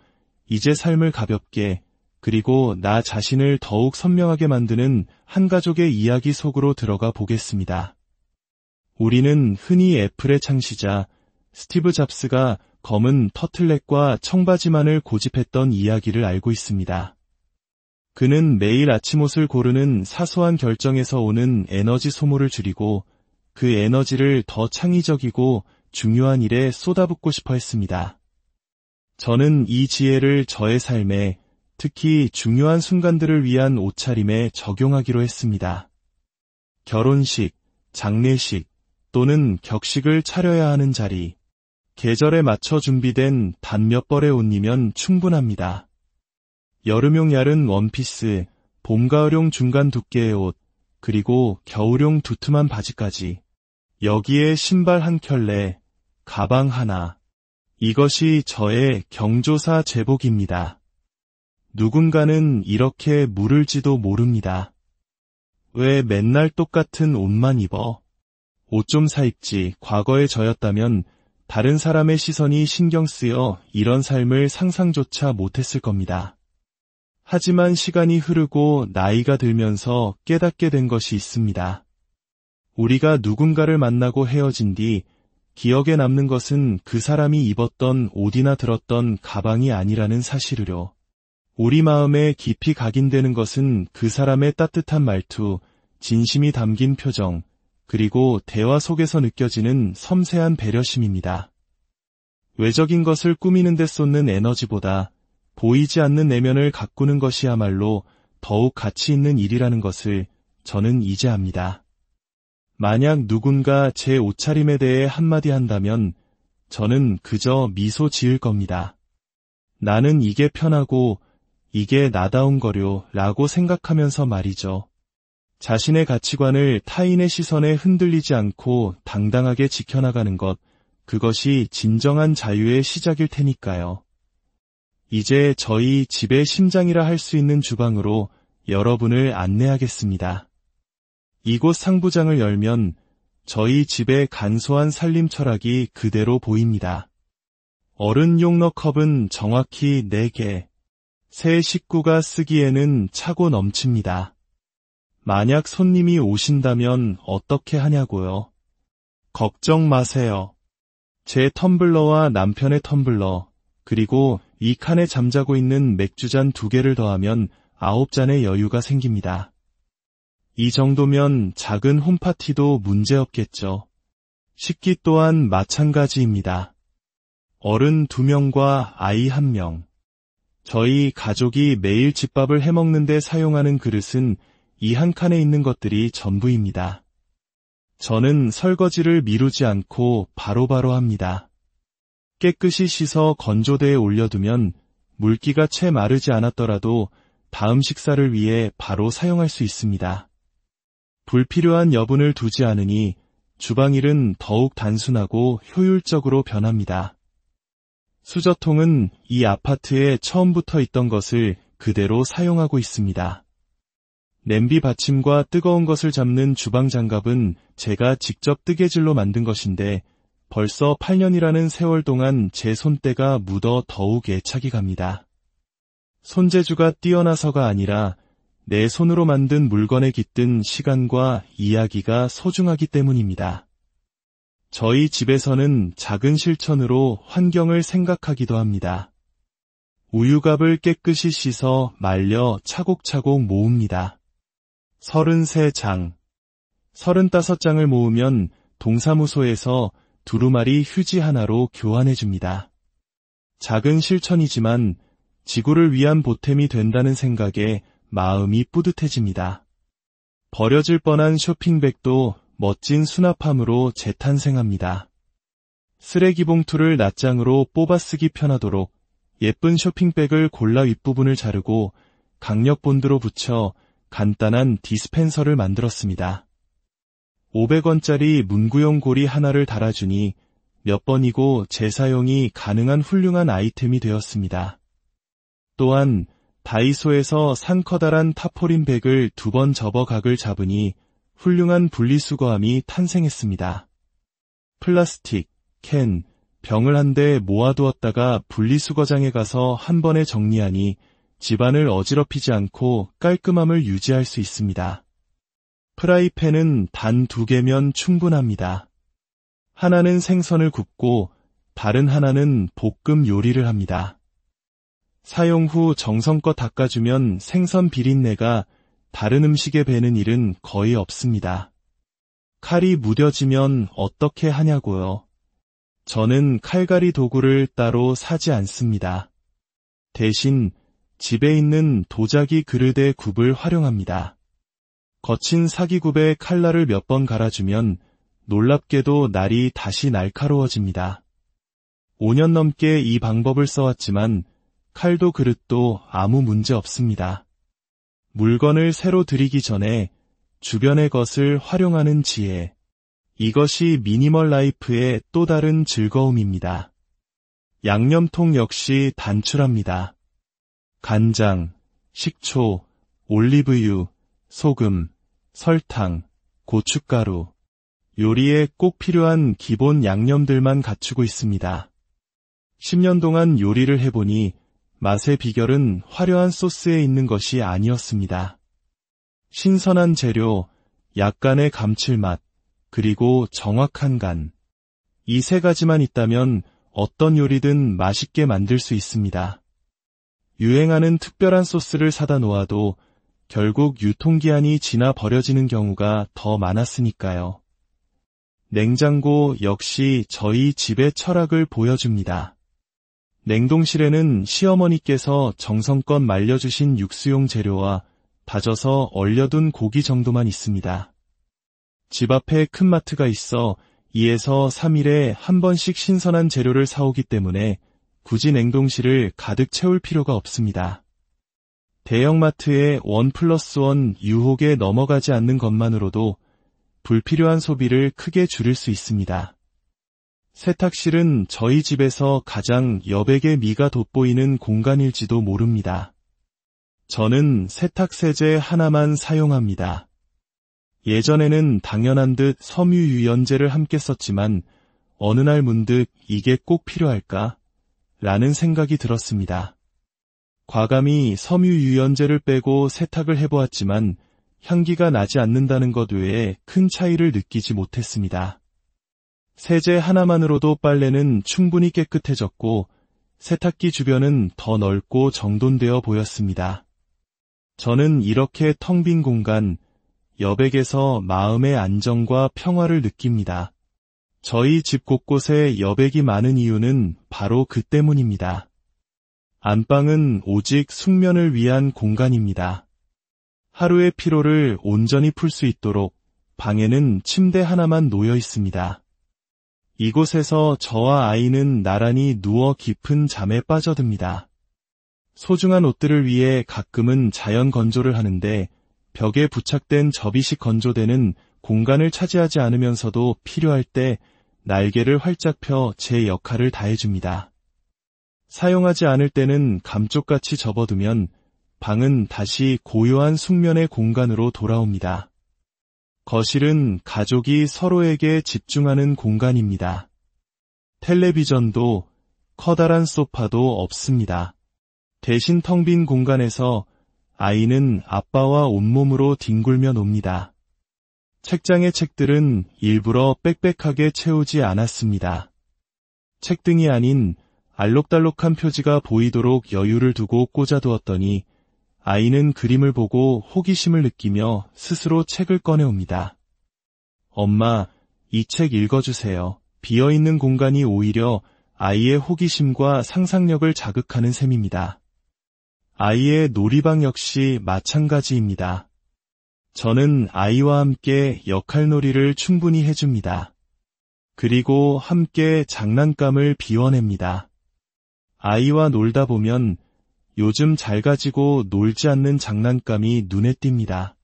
이제 삶을 가볍게 그리고 나 자신을 더욱 선명하게 만드는 한 가족의 이야기 속으로 들어가 보겠습니다. 우리는 흔히 애플의 창시자 스티브 잡스가 검은 터틀넥과 청바지만을 고집했던 이야기를 알고 있습니다. 그는 매일 아침 옷을 고르는 사소한 결정에서 오는 에너지 소모를 줄이고 그 에너지를 더 창의적이고 중요한 일에 쏟아붓고 싶어 했습니다. 저는 이 지혜를 저의 삶에 특히 중요한 순간들을 위한 옷차림에 적용하기로 했습니다. 결혼식, 장례식 또는 격식을 차려야 하는 자리, 계절에 맞춰 준비된 단 몇 벌의 옷이면 충분합니다. 여름용 얇은 원피스, 봄가을용 중간 두께의 옷, 그리고 겨울용 두툼한 바지까지. 여기에 신발 한 켤레, 가방 하나. 이것이 저의 경조사 제복입니다. 누군가는 이렇게 물을지도 모릅니다. 왜 맨날 똑같은 옷만 입어? 옷 좀 사 입지. 과거의 저였다면 다른 사람의 시선이 신경 쓰여 이런 삶을 상상조차 못했을 겁니다. 하지만 시간이 흐르고 나이가 들면서 깨닫게 된 것이 있습니다. 우리가 누군가를 만나고 헤어진 뒤 기억에 남는 것은 그 사람이 입었던 옷이나 들었던 가방이 아니라는 사실을요. 우리 마음에 깊이 각인되는 것은 그 사람의 따뜻한 말투, 진심이 담긴 표정, 그리고 대화 속에서 느껴지는 섬세한 배려심입니다. 외적인 것을 꾸미는 데 쏟는 에너지보다 보이지 않는 내면을 가꾸는 것이야말로 더욱 가치 있는 일이라는 것을 저는 이제 압니다. 만약 누군가 제 옷차림에 대해 한마디 한다면 저는 그저 미소 지을 겁니다. 나는 이게 편하고 이게 나다운 거려 라고 생각하면서 말이죠. 자신의 가치관을 타인의 시선에 흔들리지 않고 당당하게 지켜나가는 것, 그것이 진정한 자유의 시작일 테니까요. 이제 저희 집의 심장이라 할 수 있는 주방으로 여러분을 안내하겠습니다. 이곳 상부장을 열면 저희 집의 간소한 살림 철학이 그대로 보입니다. 어른 용러 컵은 정확히 4개. 새 식구가 쓰기에는 차고 넘칩니다. 만약 손님이 오신다면 어떻게 하냐고요? 걱정 마세요. 제 텀블러와 남편의 텀블러, 그리고 이 칸에 잠자고 있는 맥주잔 2개를 더하면 9잔의 여유가 생깁니다. 이 정도면 작은 홈파티도 문제없겠죠. 식기 또한 마찬가지입니다. 어른 2명과 아이 1명. 저희 가족이 매일 집밥을 해먹는데 사용하는 그릇은 이 한 칸에 있는 것들이 전부입니다. 저는 설거지를 미루지 않고 바로바로 합니다. 깨끗이 씻어 건조대에 올려두면 물기가 채 마르지 않았더라도 다음 식사를 위해 바로 사용할 수 있습니다. 불필요한 여분을 두지 않으니 주방일은 더욱 단순하고 효율적으로 변합니다. 수저통은 이 아파트에 처음부터 있던 것을 그대로 사용하고 있습니다. 냄비 받침과 뜨거운 것을 잡는 주방 장갑은 제가 직접 뜨개질로 만든 것인데 벌써 8년이라는 세월 동안 제 손때가 묻어 더욱 애착이 갑니다. 손재주가 뛰어나서가 아니라 내 손으로 만든 물건에 깃든 시간과 이야기가 소중하기 때문입니다. 저희 집에서는 작은 실천으로 환경을 생각하기도 합니다. 우유갑을 깨끗이 씻어 말려 차곡차곡 모읍니다. 33장. 35장을 모으면 동사무소에서 두루마리 휴지 하나로 교환해줍니다. 작은 실천이지만 지구를 위한 보탬이 된다는 생각에 마음이 뿌듯해집니다. 버려질 뻔한 쇼핑백도 멋진 수납함으로 재탄생합니다. 쓰레기 봉투를 낱장으로 뽑아 쓰기 편하도록 예쁜 쇼핑백을 골라 윗부분을 자르고 강력 본드로 붙여 간단한 디스펜서를 만들었습니다. 500원짜리 문구용 고리 하나를 달아주니 몇 번이고 재사용이 가능한 훌륭한 아이템이 되었습니다. 또한 다이소에서 산 커다란 타포린 백을 2번 접어 각을 잡으니 훌륭한 분리수거함이 탄생했습니다. 플라스틱, 캔, 병을 한데 모아두었다가 분리수거장에 가서 한 번에 정리하니 집안을 어지럽히지 않고 깔끔함을 유지할 수 있습니다. 프라이팬은 단 2개면 충분합니다. 하나는 생선을 굽고 다른 하나는 볶음 요리를 합니다. 사용 후 정성껏 닦아주면 생선 비린내가 다른 음식에 배는 일은 거의 없습니다. 칼이 무뎌지면 어떻게 하냐고요? 저는 칼갈이 도구를 따로 사지 않습니다. 대신 집에 있는 도자기 그릇의 굽을 활용합니다. 거친 사기굽에 칼날을 몇 번 갈아주면 놀랍게도 날이 다시 날카로워집니다. 5년 넘게 이 방법을 써왔지만 칼도 그릇도 아무 문제 없습니다. 물건을 새로 들이기 전에 주변의 것을 활용하는 지혜. 이것이 미니멀 라이프의 또 다른 즐거움입니다. 양념통 역시 단출합니다. 간장, 식초, 올리브유, 소금, 설탕, 고춧가루. 요리에 꼭 필요한 기본 양념들만 갖추고 있습니다. 10년 동안 요리를 해보니 맛의 비결은 화려한 소스에 있는 것이 아니었습니다. 신선한 재료, 약간의 감칠맛, 그리고 정확한 간. 이 3가지만 있다면 어떤 요리든 맛있게 만들 수 있습니다. 유행하는 특별한 소스를 사다 놓아도 결국 유통기한이 지나 버려지는 경우가 더 많았으니까요. 냉장고 역시 저희 집의 철학을 보여줍니다. 냉동실에는 시어머니께서 정성껏 말려주신 육수용 재료와 다져서 얼려둔 고기 정도만 있습니다. 집 앞에 큰 마트가 있어 2에서 3일에 한 번씩 신선한 재료를 사오기 때문에 굳이 냉동실을 가득 채울 필요가 없습니다. 대형마트의 1+1 유혹에 넘어가지 않는 것만으로도 불필요한 소비를 크게 줄일 수 있습니다. 세탁실은 저희 집에서 가장 여백의 미가 돋보이는 공간일지도 모릅니다. 저는 세탁세제 하나만 사용합니다. 예전에는 당연한 듯 섬유유연제를 함께 썼지만 어느 날 문득 이게 꼭 필요할까? 라는 생각이 들었습니다. 과감히 섬유유연제를 빼고 세탁을 해보았지만 향기가 나지 않는다는 것 외에 큰 차이를 느끼지 못했습니다. 세제 하나만으로도 빨래는 충분히 깨끗해졌고 세탁기 주변은 더 넓고 정돈되어 보였습니다. 저는 이렇게 텅 빈 공간, 여백에서 마음의 안정과 평화를 느낍니다. 저희 집 곳곳에 여백이 많은 이유는 바로 그 때문입니다. 안방은 오직 숙면을 위한 공간입니다. 하루의 피로를 온전히 풀 수 있도록 방에는 침대 하나만 놓여 있습니다. 이곳에서 저와 아이는 나란히 누워 깊은 잠에 빠져듭니다. 소중한 옷들을 위해 가끔은 자연 건조를 하는데 벽에 부착된 접이식 건조대는 공간을 차지하지 않으면서도 필요할 때 날개를 활짝 펴 제 역할을 다해줍니다. 사용하지 않을 때는 감쪽같이 접어두면 방은 다시 고요한 숙면의 공간으로 돌아옵니다. 거실은 가족이 서로에게 집중하는 공간입니다. 텔레비전도 커다란 소파도 없습니다. 대신 텅 빈 공간에서 아이는 아빠와 온몸으로 뒹굴며 놉니다. 책장의 책들은 일부러 빽빽하게 채우지 않았습니다. 책등이 아닌 알록달록한 표지가 보이도록 여유를 두고 꽂아두었더니 아이는 그림을 보고 호기심을 느끼며 스스로 책을 꺼내옵니다. 엄마, 이 책 읽어주세요. 비어있는 공간이 오히려 아이의 호기심과 상상력을 자극하는 셈입니다. 아이의 놀이방 역시 마찬가지입니다. 저는 아이와 함께 역할놀이를 충분히 해줍니다. 그리고 함께 장난감을 비워냅니다. 아이와 놀다 보면 요즘 잘 가지고 놀지 않는 장난감이 눈에 띕니다.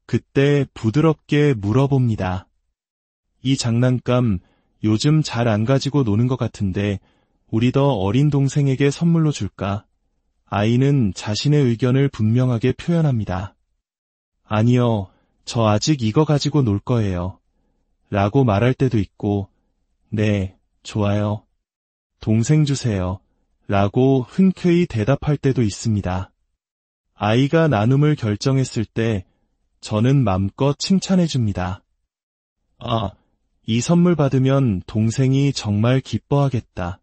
그때 부드럽게 물어봅니다. 이 장난감 요즘 잘 안 가지고 노는 것 같은데 우리 더 어린 동생에게 선물로 줄까? 아이는 자신의 의견을 분명하게 표현합니다. 아니요, 저 아직 이거 가지고 놀 거예요. 라고 말할 때도 있고, 네, 좋아요. 동생 주세요. 라고 흔쾌히 대답할 때도 있습니다. 아이가 나눔을 결정했을 때 저는 맘껏 칭찬해 줍니다. 아, 이 선물 받으면 동생이 정말 기뻐하겠다.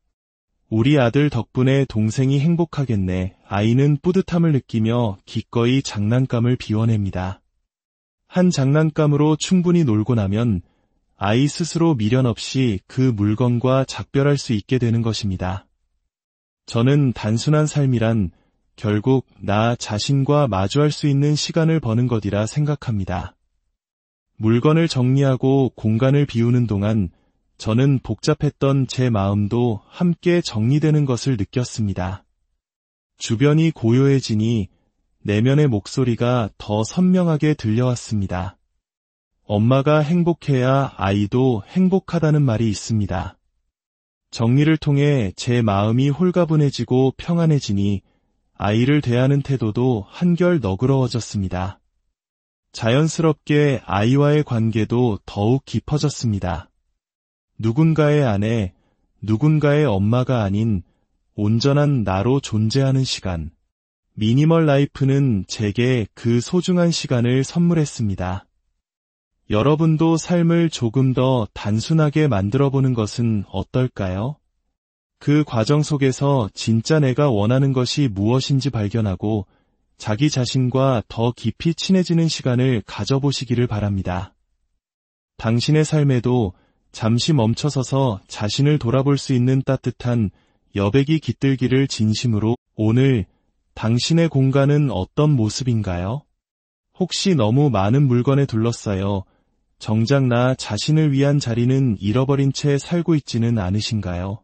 우리 아들 덕분에 동생이 행복하겠네. 아이는 뿌듯함을 느끼며 기꺼이 장난감을 비워냅니다. 한 장난감으로 충분히 놀고 나면 아이 스스로 미련 없이 그 물건과 작별할 수 있게 되는 것입니다. 저는 단순한 삶이란 결국 나 자신과 마주할 수 있는 시간을 버는 것이라 생각합니다. 물건을 정리하고 공간을 비우는 동안 저는 복잡했던 제 마음도 함께 정리되는 것을 느꼈습니다. 주변이 고요해지니 내면의 목소리가 더 선명하게 들려왔습니다. 엄마가 행복해야 아이도 행복하다는 말이 있습니다. 정리를 통해 제 마음이 홀가분해지고 평안해지니 아이를 대하는 태도도 한결 너그러워졌습니다. 자연스럽게 아이와의 관계도 더욱 깊어졌습니다. 누군가의 아내, 누군가의 엄마가 아닌 온전한 나로 존재하는 시간. 미니멀 라이프는 제게 그 소중한 시간을 선물했습니다. 여러분도 삶을 조금 더 단순하게 만들어보는 것은 어떨까요? 그 과정 속에서 진짜 내가 원하는 것이 무엇인지 발견하고 자기 자신과 더 깊이 친해지는 시간을 가져보시기를 바랍니다. 당신의 삶에도 잠시 멈춰서서 자신을 돌아볼 수 있는 따뜻한 여백이 깃들기를 진심으로. 오늘 당신의 공간은 어떤 모습인가요? 혹시 너무 많은 물건에 둘러싸여 정작 나 자신을 위한 자리는 잃어버린 채 살고 있지는 않으신가요?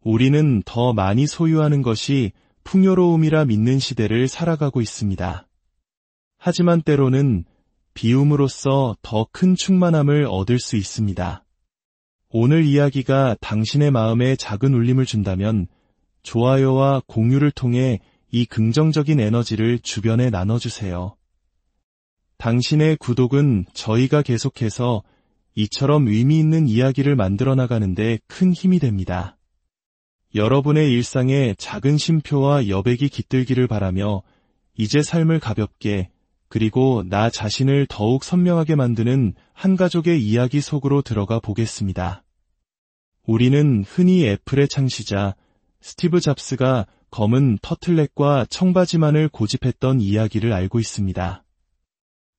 우리는 더 많이 소유하는 것이 풍요로움이라 믿는 시대를 살아가고 있습니다. 하지만 때로는 비움으로써 더 큰 충만함을 얻을 수 있습니다. 오늘 이야기가 당신의 마음에 작은 울림을 준다면 좋아요와 공유를 통해 이 긍정적인 에너지를 주변에 나눠주세요. 당신의 구독은 저희가 계속해서 이처럼 의미 있는 이야기를 만들어 나가는데 큰 힘이 됩니다. 여러분의 일상에 작은 쉼표와 여백이 깃들기를 바라며 이제 삶을 가볍게 그리고 나 자신을 더욱 선명하게 만드는 한 가족의 이야기 속으로 들어가 보겠습니다. 우리는 흔히 애플의 창시자 스티브 잡스가 검은 터틀넥과 청바지만을 고집했던 이야기를 알고 있습니다.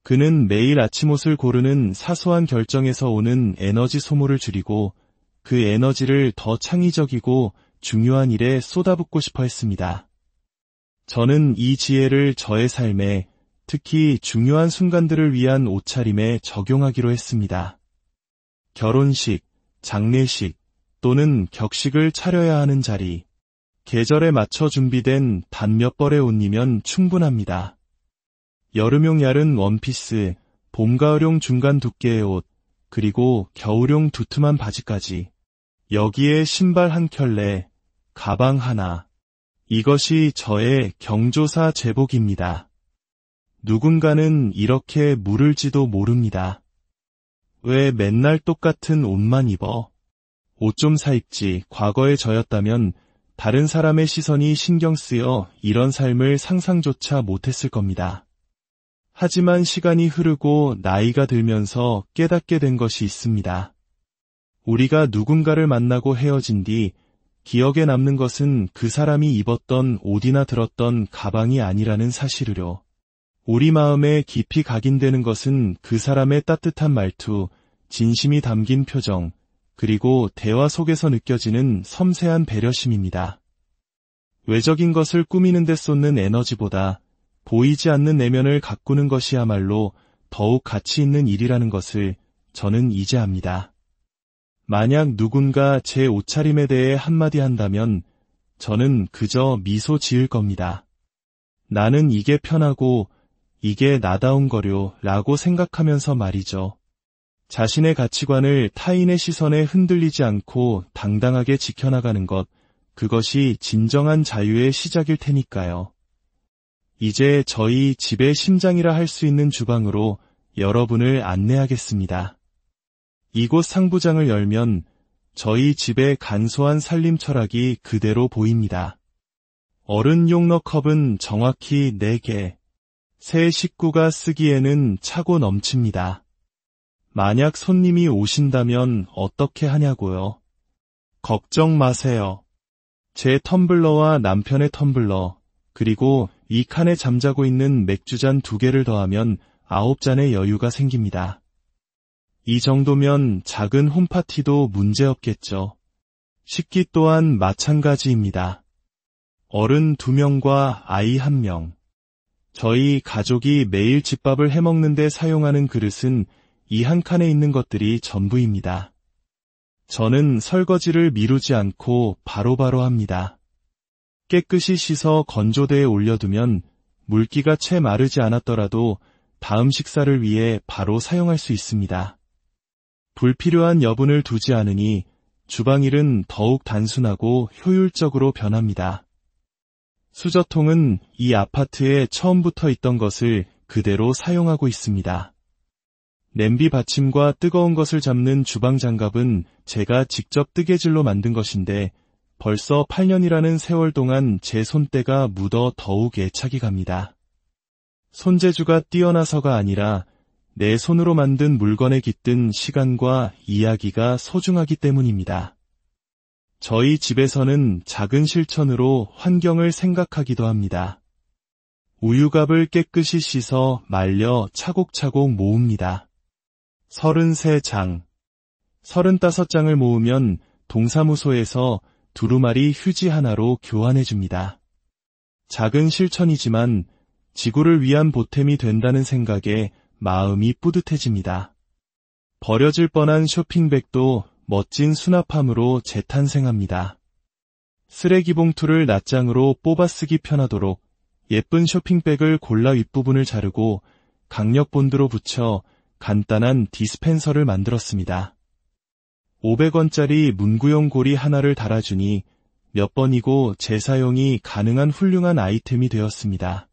그는 매일 아침 옷을 고르는 사소한 결정에서 오는 에너지 소모를 줄이고 그 에너지를 더 창의적이고 중요한 일에 쏟아붓고 싶어 했습니다. 저는 이 지혜를 저의 삶에 특히 중요한 순간들을 위한 옷차림에 적용하기로 했습니다. 결혼식, 장례식 또는 격식을 차려야 하는 자리, 계절에 맞춰 준비된 단 몇 벌의 옷이면 충분합니다. 여름용 얇은 원피스, 봄가을용 중간 두께의 옷, 그리고 겨울용 두툼한 바지까지. 여기에 신발 한 켤레, 가방 하나. 이것이 저의 경조사 제복입니다. 누군가는 이렇게 물을지도 모릅니다. 왜 맨날 똑같은 옷만 입어? 옷 좀 사 입지. 과거의 저였다면 다른 사람의 시선이 신경 쓰여 이런 삶을 상상조차 못했을 겁니다. 하지만 시간이 흐르고 나이가 들면서 깨닫게 된 것이 있습니다. 우리가 누군가를 만나고 헤어진 뒤 기억에 남는 것은 그 사람이 입었던 옷이나 들었던 가방이 아니라는 사실을요. 우리 마음에 깊이 각인되는 것은 그 사람의 따뜻한 말투, 진심이 담긴 표정, 그리고 대화 속에서 느껴지는 섬세한 배려심입니다. 외적인 것을 꾸미는 데 쏟는 에너지보다 보이지 않는 내면을 가꾸는 것이야말로 더욱 가치 있는 일이라는 것을 저는 이제 압니다. 만약 누군가 제 옷차림에 대해 한마디 한다면 저는 그저 미소 지을 겁니다. 나는 이게 편하고 이게 나다운 거요 라고 생각하면서 말이죠. 자신의 가치관을 타인의 시선에 흔들리지 않고 당당하게 지켜나가는 것, 그것이 진정한 자유의 시작일 테니까요. 이제 저희 집의 심장이라 할 수 있는 주방으로 여러분을 안내하겠습니다. 이곳 상부장을 열면 저희 집의 간소한 살림 철학이 그대로 보입니다. 어른 용러 컵은 정확히 4개, 새 식구가 쓰기에는 차고 넘칩니다. 만약 손님이 오신다면 어떻게 하냐고요? 걱정 마세요. 제 텀블러와 남편의 텀블러, 그리고 이 칸에 잠자고 있는 맥주잔 2개를 더하면 9잔의 여유가 생깁니다. 이 정도면 작은 홈파티도 문제없겠죠. 식기 또한 마찬가지입니다. 어른 2명과 아이 1명. 저희 가족이 매일 집밥을 해먹는데 사용하는 그릇은 이 한 칸에 있는 것들이 전부입니다. 저는 설거지를 미루지 않고 바로바로 합니다. 깨끗이 씻어 건조대에 올려두면 물기가 채 마르지 않았더라도 다음 식사를 위해 바로 사용할 수 있습니다. 불필요한 여분을 두지 않으니 주방일은 더욱 단순하고 효율적으로 변합니다. 수저통은 이 아파트에 처음부터 있던 것을 그대로 사용하고 있습니다. 냄비 받침과 뜨거운 것을 잡는 주방 장갑은 제가 직접 뜨개질로 만든 것인데 벌써 8년이라는 세월 동안 제 손때가 묻어 더욱 애착이 갑니다. 손재주가 뛰어나서가 아니라 내 손으로 만든 물건에 깃든 시간과 이야기가 소중하기 때문입니다. 저희 집에서는 작은 실천으로 환경을 생각하기도 합니다. 우유갑을 깨끗이 씻어 말려 차곡차곡 모읍니다. 33장, 35장을 모으면 동사무소에서 두루마리 휴지 하나로 교환해줍니다. 작은 실천이지만 지구를 위한 보탬이 된다는 생각에 마음이 뿌듯해집니다. 버려질 뻔한 쇼핑백도 멋진 수납함으로 재탄생합니다. 쓰레기 봉투를 낱장으로 뽑아 쓰기 편하도록 예쁜 쇼핑백을 골라 윗부분을 자르고 강력 본드로 붙여 간단한 디스펜서를 만들었습니다. 500원짜리 문구용 고리 하나를 달아주니 몇 번이고 재사용이 가능한 훌륭한 아이템이 되었습니다.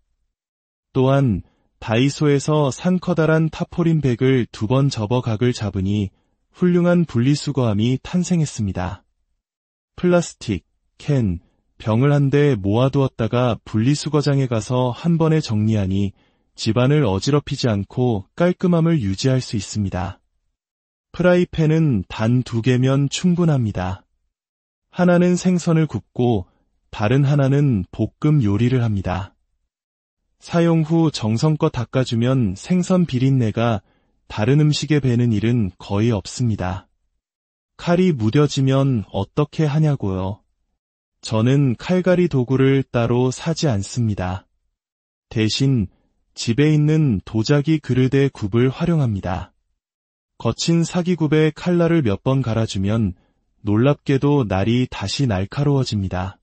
또한 다이소에서 산 커다란 타포린 백을 2번 접어 각을 잡으니 훌륭한 분리수거함이 탄생했습니다. 플라스틱, 캔, 병을 한데 모아두었다가 분리수거장에 가서 한 번에 정리하니 집안을 어지럽히지 않고 깔끔함을 유지할 수 있습니다. 프라이팬은 단 2개면 충분합니다. 하나는 생선을 굽고 다른 하나는 볶음 요리를 합니다. 사용 후 정성껏 닦아주면 생선 비린내가 다른 음식에 배는 일은 거의 없습니다. 칼이 무뎌지면 어떻게 하냐고요? 저는 칼갈이 도구를 따로 사지 않습니다. 대신 집에 있는 도자기 그릇의 굽을 활용합니다. 거친 사기굽에 칼날을 몇 번 갈아주면 놀랍게도 날이 다시 날카로워집니다.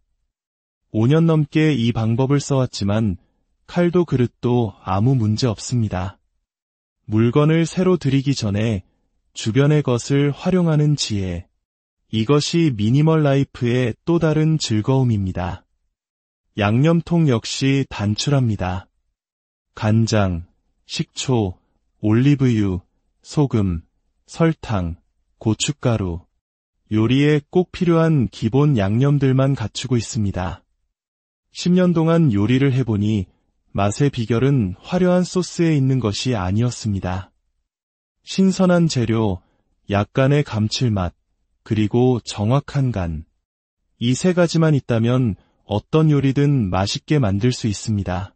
5년 넘게 이 방법을 써왔지만 칼도 그릇도 아무 문제 없습니다. 물건을 새로 들이기 전에 주변의 것을 활용하는 지혜. 이것이 미니멀 라이프의 또 다른 즐거움입니다. 양념통 역시 단출합니다. 간장, 식초, 올리브유, 소금, 설탕, 고춧가루, 요리에 꼭 필요한 기본 양념들만 갖추고 있습니다. 10년 동안 요리를 해보니 맛의 비결은 화려한 소스에 있는 것이 아니었습니다. 신선한 재료, 약간의 감칠맛, 그리고 정확한 간. 이 3가지만 있다면 어떤 요리든 맛있게 만들 수 있습니다.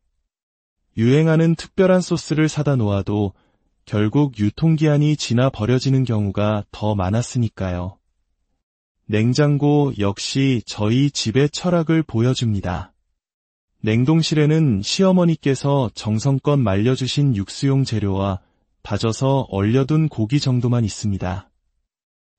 유행하는 특별한 소스를 사다 놓아도 결국 유통기한이 지나 버려지는 경우가 더 많았으니까요. 냉장고 역시 저희 집의 철학을 보여줍니다. 냉동실에는 시어머니께서 정성껏 말려주신 육수용 재료와 다져서 얼려둔 고기 정도만 있습니다.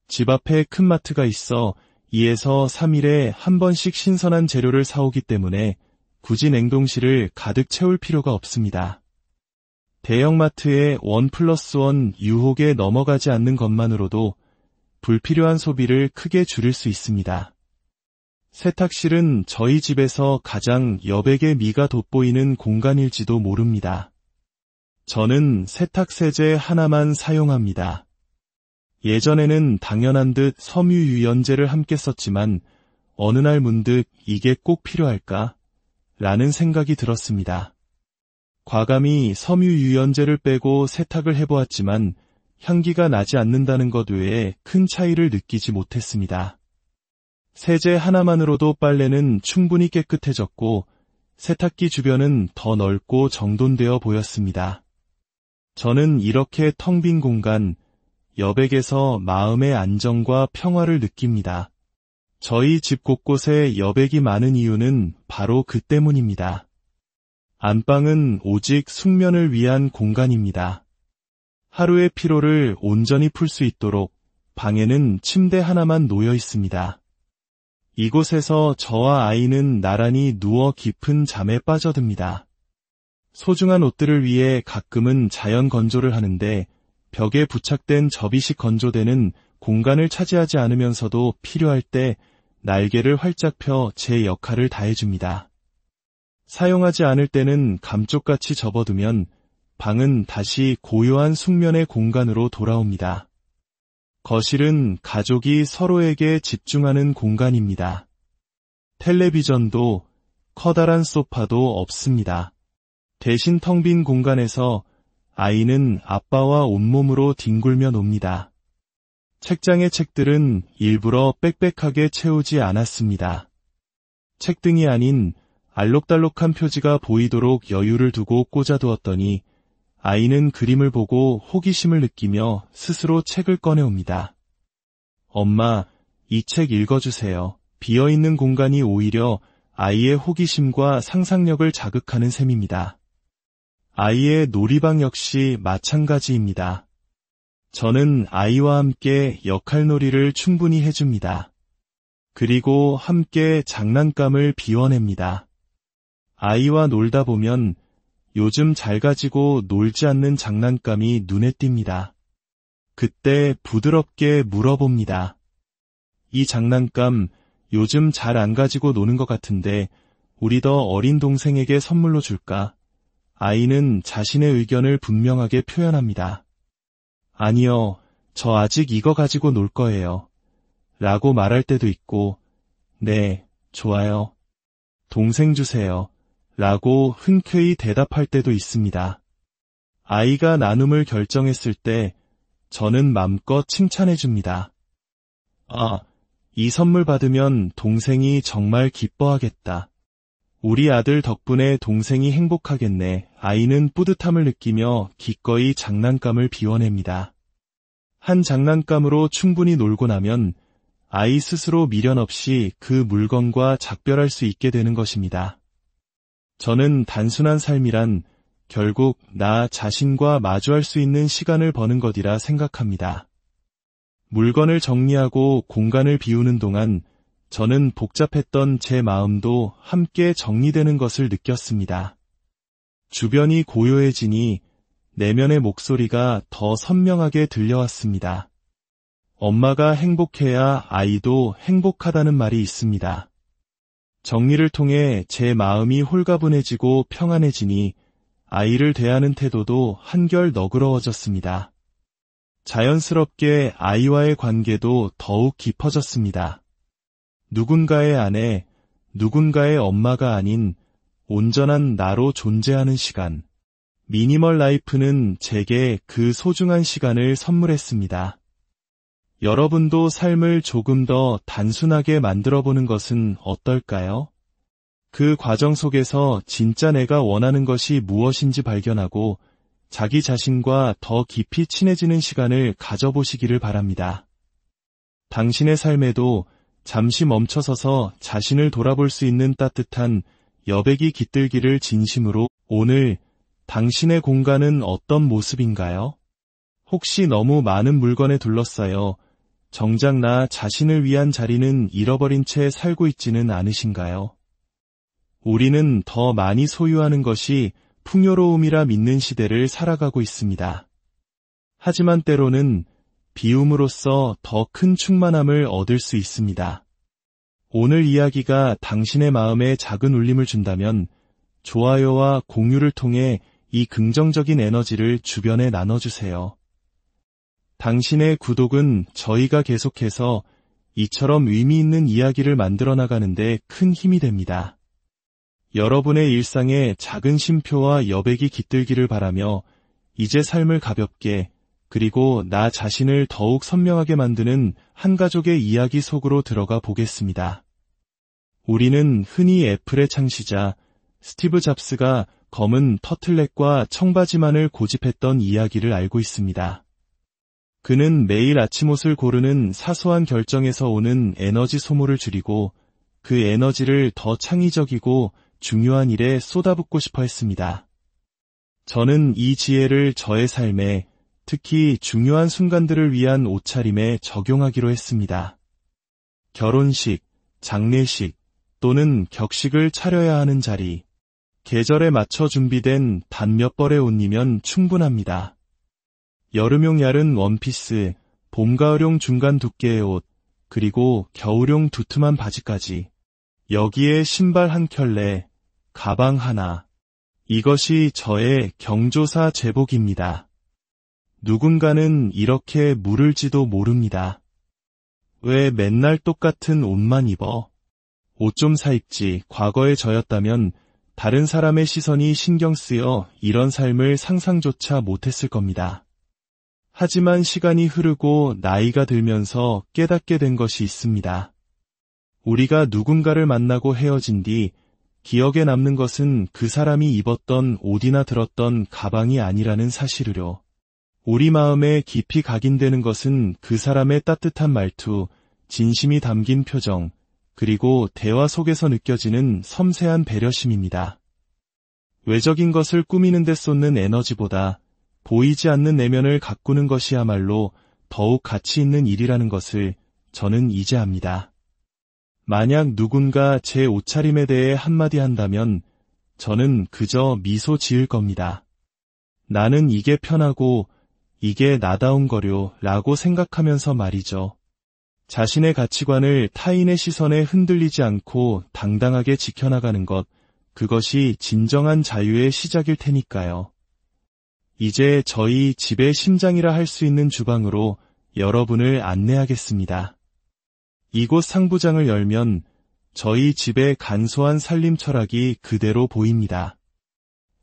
집 앞에 큰 마트가 있어 2에서 3일에 한 번씩 신선한 재료를 사오기 때문에 굳이 냉동실을 가득 채울 필요가 없습니다. 대형마트의 1+1 유혹에 넘어가지 않는 것만으로도 불필요한 소비를 크게 줄일 수 있습니다. 세탁실은 저희 집에서 가장 여백의 미가 돋보이는 공간일지도 모릅니다. 저는 세탁세제 하나만 사용합니다. 예전에는 당연한 듯 섬유유연제를 함께 썼지만 어느 날 문득 이게 꼭 필요할까? 라는 생각이 들었습니다. 과감히 섬유유연제를 빼고 세탁을 해보았지만 향기가 나지 않는다는 것 외에 큰 차이를 느끼지 못했습니다. 세제 하나만으로도 빨래는 충분히 깨끗해졌고 세탁기 주변은 더 넓고 정돈되어 보였습니다. 저는 이렇게 텅 빈 공간, 여백에서 마음의 안정과 평화를 느낍니다. 저희 집 곳곳에 여백이 많은 이유는 바로 그 때문입니다. 안방은 오직 숙면을 위한 공간입니다. 하루의 피로를 온전히 풀 수 있도록 방에는 침대 하나만 놓여 있습니다. 이곳에서 저와 아이는 나란히 누워 깊은 잠에 빠져듭니다. 소중한 옷들을 위해 가끔은 자연 건조를 하는데 벽에 부착된 접이식 건조대는 공간을 차지하지 않으면서도 필요할 때 날개를 활짝 펴 제 역할을 다해줍니다. 사용하지 않을 때는 감쪽같이 접어두면 방은 다시 고요한 숙면의 공간으로 돌아옵니다. 거실은 가족이 서로에게 집중하는 공간입니다. 텔레비전도 커다란 소파도 없습니다. 대신 텅 빈 공간에서 아이는 아빠와 온몸으로 뒹굴며 놉니다. 책장의 책들은 일부러 빽빽하게 채우지 않았습니다. 책등이 아닌 알록달록한 표지가 보이도록 여유를 두고 꽂아두었더니 아이는 그림을 보고 호기심을 느끼며 스스로 책을 꺼내옵니다. 엄마, 이 책 읽어주세요. 비어있는 공간이 오히려 아이의 호기심과 상상력을 자극하는 셈입니다. 아이의 놀이방 역시 마찬가지입니다. 저는 아이와 함께 역할놀이를 충분히 해줍니다. 그리고 함께 장난감을 비워냅니다. 아이와 놀다 보면 요즘 잘 가지고 놀지 않는 장난감이 눈에 띕니다. 그때 부드럽게 물어봅니다. 이 장난감 요즘 잘 안 가지고 노는 것 같은데 우리 더 어린 동생에게 선물로 줄까? 아이는 자신의 의견을 분명하게 표현합니다. 아니요, 저 아직 이거 가지고 놀 거예요. 라고 말할 때도 있고, 네, 좋아요. 동생 주세요. 라고 흔쾌히 대답할 때도 있습니다. 아이가 나눔을 결정했을 때 저는 맘껏 칭찬해 줍니다. 아, 이 선물 받으면 동생이 정말 기뻐하겠다. 우리 아들 덕분에 동생이 행복하겠네. 아이는 뿌듯함을 느끼며 기꺼이 장난감을 비워냅니다. 한 장난감으로 충분히 놀고 나면 아이 스스로 미련 없이 그 물건과 작별할 수 있게 되는 것입니다. 저는 단순한 삶이란 결국 나 자신과 마주할 수 있는 시간을 버는 것이라 생각합니다. 물건을 정리하고 공간을 비우는 동안 저는 복잡했던 제 마음도 함께 정리되는 것을 느꼈습니다. 주변이 고요해지니 내면의 목소리가 더 선명하게 들려왔습니다. 엄마가 행복해야 아이도 행복하다는 말이 있습니다. 정리를 통해 제 마음이 홀가분해지고 평안해지니 아이를 대하는 태도도 한결 너그러워졌습니다. 자연스럽게 아이와의 관계도 더욱 깊어졌습니다. 누군가의 아내, 누군가의 엄마가 아닌 온전한 나로 존재하는 시간. 미니멀 라이프는 제게 그 소중한 시간을 선물했습니다. 여러분도 삶을 조금 더 단순하게 만들어보는 것은 어떨까요? 그 과정 속에서 진짜 내가 원하는 것이 무엇인지 발견하고 자기 자신과 더 깊이 친해지는 시간을 가져보시기를 바랍니다. 당신의 삶에도 잠시 멈춰서서 자신을 돌아볼 수 있는 따뜻한 여백이 깃들기를 진심으로. 오늘 당신의 공간은 어떤 모습인가요? 혹시 너무 많은 물건에 둘러싸여 정작 나 자신을 위한 자리는 잃어버린 채 살고 있지는 않으신가요? 우리는 더 많이 소유하는 것이 풍요로움이라 믿는 시대를 살아가고 있습니다. 하지만 때로는 비움으로써 더 큰 충만함을 얻을 수 있습니다. 오늘 이야기가 당신의 마음에 작은 울림을 준다면 좋아요와 공유를 통해 이 긍정적인 에너지를 주변에 나눠주세요. 당신의 구독은 저희가 계속해서 이처럼 의미 있는 이야기를 만들어 나가는데 큰 힘이 됩니다. 여러분의 일상에 작은 쉼표와 여백이 깃들기를 바라며 이제 삶을 가볍게 그리고 나 자신을 더욱 선명하게 만드는 한 가족의 이야기 속으로 들어가 보겠습니다. 우리는 흔히 애플의 창시자 스티브 잡스가 검은 터틀넥과 청바지만을 고집했던 이야기를 알고 있습니다. 그는 매일 아침 옷을 고르는 사소한 결정에서 오는 에너지 소모를 줄이고 그 에너지를 더 창의적이고 중요한 일에 쏟아붓고 싶어 했습니다. 저는 이 지혜를 저의 삶에, 특히 중요한 순간들을 위한 옷차림에 적용하기로 했습니다. 결혼식, 장례식 또는 격식을 차려야 하는 자리, 계절에 맞춰 준비된 단 몇 벌의 옷이면 충분합니다. 여름용 얇은 원피스, 봄가을용 중간 두께의 옷, 그리고 겨울용 두툼한 바지까지. 여기에 신발 한 켤레, 가방 하나. 이것이 저의 경조사 제복입니다. 누군가는 이렇게 물을지도 모릅니다. 왜 맨날 똑같은 옷만 입어? 옷 좀 사 입지. 과거의 저였다면 다른 사람의 시선이 신경 쓰여 이런 삶을 상상조차 못했을 겁니다. 하지만 시간이 흐르고 나이가 들면서 깨닫게 된 것이 있습니다. 우리가 누군가를 만나고 헤어진 뒤 기억에 남는 것은 그 사람이 입었던 옷이나 들었던 가방이 아니라는 사실을요. 우리 마음에 깊이 각인되는 것은 그 사람의 따뜻한 말투, 진심이 담긴 표정, 그리고 대화 속에서 느껴지는 섬세한 배려심입니다. 외적인 것을 꾸미는 데 쏟는 에너지보다 보이지 않는 내면을 가꾸는 것이야말로 더욱 가치 있는 일이라는 것을 저는 이제 압니다. 만약 누군가 제 옷차림에 대해 한마디 한다면 저는 그저 미소 지을 겁니다. 나는 이게 편하고 이게 나다운 거요 라고 생각하면서 말이죠. 자신의 가치관을 타인의 시선에 흔들리지 않고 당당하게 지켜나가는 것, 그것이 진정한 자유의 시작일 테니까요. 이제 저희 집의 심장이라 할 수 있는 주방으로 여러분을 안내하겠습니다. 이곳 상부장을 열면 저희 집의 간소한 살림 철학이 그대로 보입니다.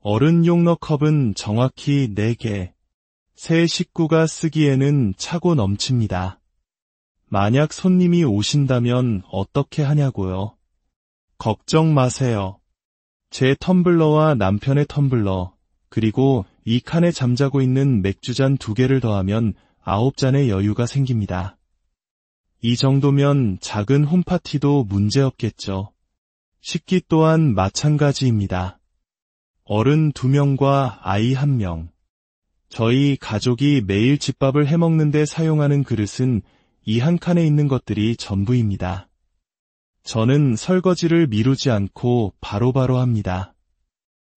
어른 용러 컵은 정확히 4개. 새 식구가 쓰기에는 차고 넘칩니다. 만약 손님이 오신다면 어떻게 하냐고요? 걱정 마세요. 제 텀블러와 남편의 텀블러, 그리고 이 칸에 잠자고 있는 맥주잔 2개를 더하면 9잔의 여유가 생깁니다. 이 정도면 작은 홈파티도 문제없겠죠. 식기 또한 마찬가지입니다. 어른 2명과 아이 1명. 저희 가족이 매일 집밥을 해먹는데 사용하는 그릇은 이 한 칸에 있는 것들이 전부입니다. 저는 설거지를 미루지 않고 바로바로 합니다.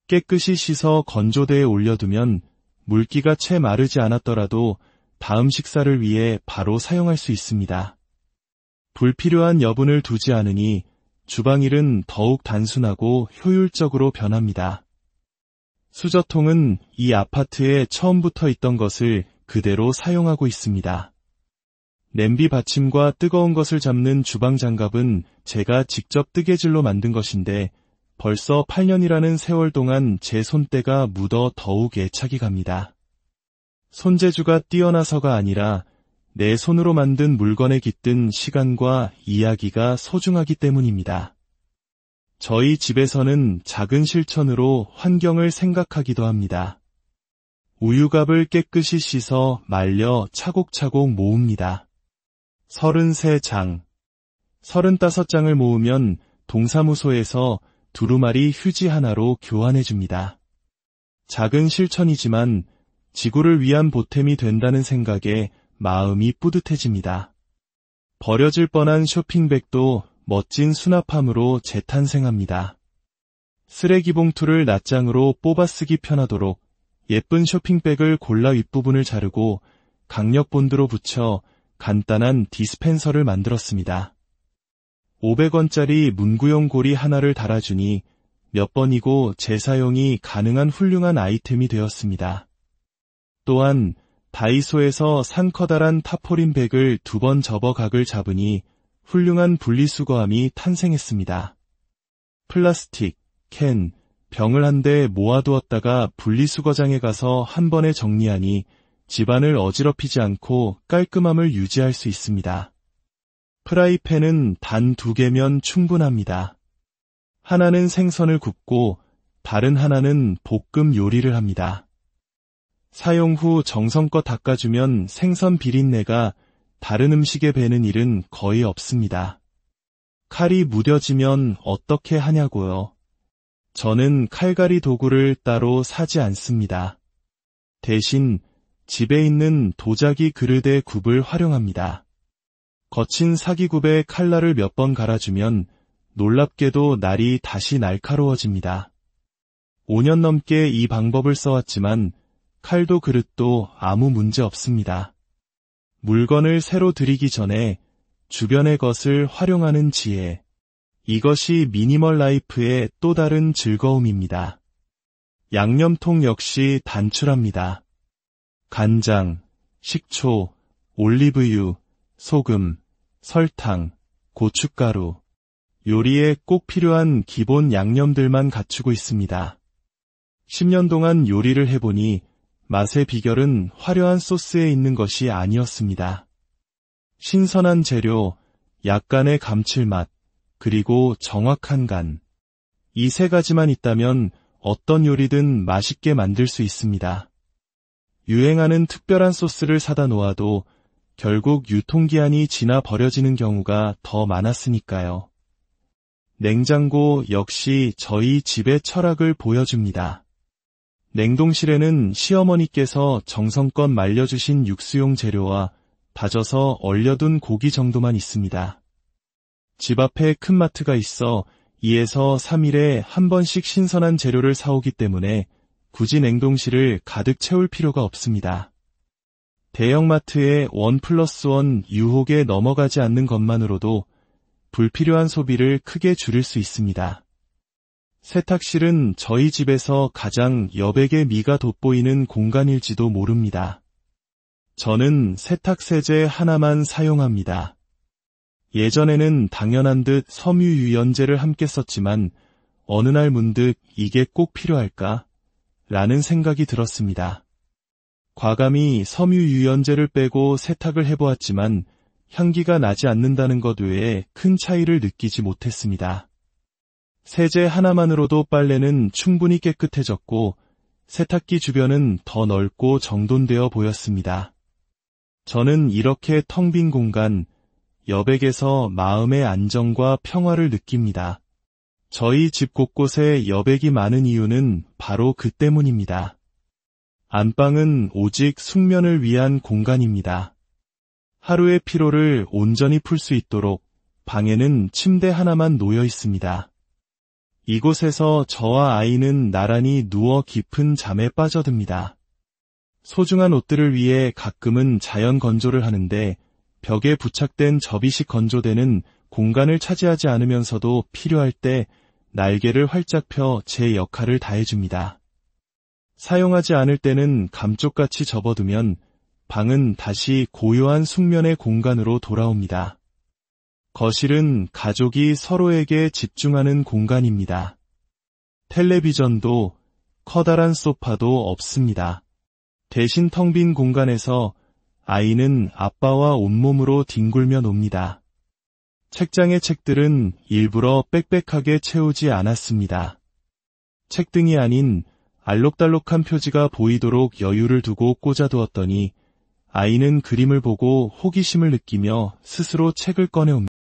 깨끗이 씻어 건조대에 올려두면 물기가 채 마르지 않았더라도 다음 식사를 위해 바로 사용할 수 있습니다. 불필요한 여분을 두지 않으니 주방일은 더욱 단순하고 효율적으로 변합니다. 수저통은 이 아파트에 처음부터 있던 것을 그대로 사용하고 있습니다. 냄비 받침과 뜨거운 것을 잡는 주방 장갑은 제가 직접 뜨개질로 만든 것인데 벌써 8년이라는 세월 동안 제 손때가 묻어 더욱 애착이 갑니다. 손재주가 뛰어나서가 아니라 내 손으로 만든 물건에 깃든 시간과 이야기가 소중하기 때문입니다. 저희 집에서는 작은 실천으로 환경을 생각하기도 합니다. 우유값을 깨끗이 씻어 말려 차곡차곡 모읍니다. 33장. 35장을 모으면 동사무소에서 두루마리 휴지 하나로 교환해줍니다. 작은 실천이지만 지구를 위한 보탬이 된다는 생각에 마음이 뿌듯해집니다. 버려질 뻔한 쇼핑백도 멋진 수납함으로 재탄생합니다. 쓰레기 봉투를 낱장으로 뽑아 쓰기 편하도록 예쁜 쇼핑백을 골라 윗부분을 자르고 강력 본드로 붙여 간단한 디스펜서를 만들었습니다. 500원짜리 문구용 고리 하나를 달아주니 몇 번이고 재사용이 가능한 훌륭한 아이템이 되었습니다. 또한 다이소에서 산 커다란 타포린 백을 2번 접어 각을 잡으니 훌륭한 분리수거함이 탄생했습니다. 플라스틱, 캔, 병을 한데 모아두었다가 분리수거장에 가서 한 번에 정리하니 집안을 어지럽히지 않고 깔끔함을 유지할 수 있습니다. 프라이팬은 단 2개면 충분합니다. 하나는 생선을 굽고 다른 하나는 볶음 요리를 합니다. 사용 후 정성껏 닦아주면 생선 비린내가 다른 음식에 배는 일은 거의 없습니다. 칼이 무뎌지면 어떻게 하냐고요? 저는 칼갈이 도구를 따로 사지 않습니다. 대신 집에 있는 도자기 그릇의 굽을 활용합니다. 거친 사기굽에 칼날을 몇 번 갈아주면 놀랍게도 날이 다시 날카로워집니다. 5년 넘게 이 방법을 써왔지만 칼도 그릇도 아무 문제 없습니다. 물건을 새로 들이기 전에 주변의 것을 활용하는 지혜. 이것이 미니멀 라이프의 또 다른 즐거움입니다. 양념통 역시 단출합니다. 간장, 식초, 올리브유, 소금, 설탕, 고춧가루. 요리에 꼭 필요한 기본 양념들만 갖추고 있습니다. 10년 동안 요리를 해보니 맛의 비결은 화려한 소스에 있는 것이 아니었습니다. 신선한 재료, 약간의 감칠맛, 그리고 정확한 간. 이 3가지만 있다면 어떤 요리든 맛있게 만들 수 있습니다. 유행하는 특별한 소스를 사다 놓아도 결국 유통기한이 지나 버려지는 경우가 더 많았으니까요. 냉장고 역시 저희 집의 철학을 보여줍니다. 냉동실에는 시어머니께서 정성껏 말려주신 육수용 재료와 다져서 얼려둔 고기 정도만 있습니다. 집 앞에 큰 마트가 있어 2에서 3일에 한 번씩 신선한 재료를 사오기 때문에 굳이 냉동실을 가득 채울 필요가 없습니다. 대형마트의 1+1 유혹에 넘어가지 않는 것만으로도 불필요한 소비를 크게 줄일 수 있습니다. 세탁실은 저희 집에서 가장 여백의 미가 돋보이는 공간일지도 모릅니다. 저는 세탁세제 하나만 사용합니다. 예전에는 당연한 듯 섬유유연제를 함께 썼지만 어느 날 문득 이게 꼭 필요할까? 라는 생각이 들었습니다. 과감히 섬유유연제를 빼고 세탁을 해보았지만 향기가 나지 않는다는 것 외에 큰 차이를 느끼지 못했습니다. 세제 하나만으로도 빨래는 충분히 깨끗해졌고 세탁기 주변은 더 넓고 정돈되어 보였습니다. 저는 이렇게 텅 빈 공간, 여백에서 마음의 안정과 평화를 느낍니다. 저희 집 곳곳에 여백이 많은 이유는 바로 그 때문입니다. 안방은 오직 숙면을 위한 공간입니다. 하루의 피로를 온전히 풀 수 있도록 방에는 침대 하나만 놓여 있습니다. 이곳에서 저와 아이는 나란히 누워 깊은 잠에 빠져듭니다. 소중한 옷들을 위해 가끔은 자연 건조를 하는데 벽에 부착된 접이식 건조대는 공간을 차지하지 않으면서도 필요할 때 날개를 활짝 펴 제 역할을 다해줍니다. 사용하지 않을 때는 감쪽같이 접어두면 방은 다시 고요한 숙면의 공간으로 돌아옵니다. 거실은 가족이 서로에게 집중하는 공간입니다. 텔레비전도 커다란 소파도 없습니다. 대신 텅 빈 공간에서 아이는 아빠와 온몸으로 뒹굴며 놉니다. 책장의 책들은 일부러 빽빽하게 채우지 않았습니다. 책등이 아닌 알록달록한 표지가 보이도록 여유를 두고 꽂아두었더니 아이는 그림을 보고 호기심을 느끼며 스스로 책을 꺼내옵니다.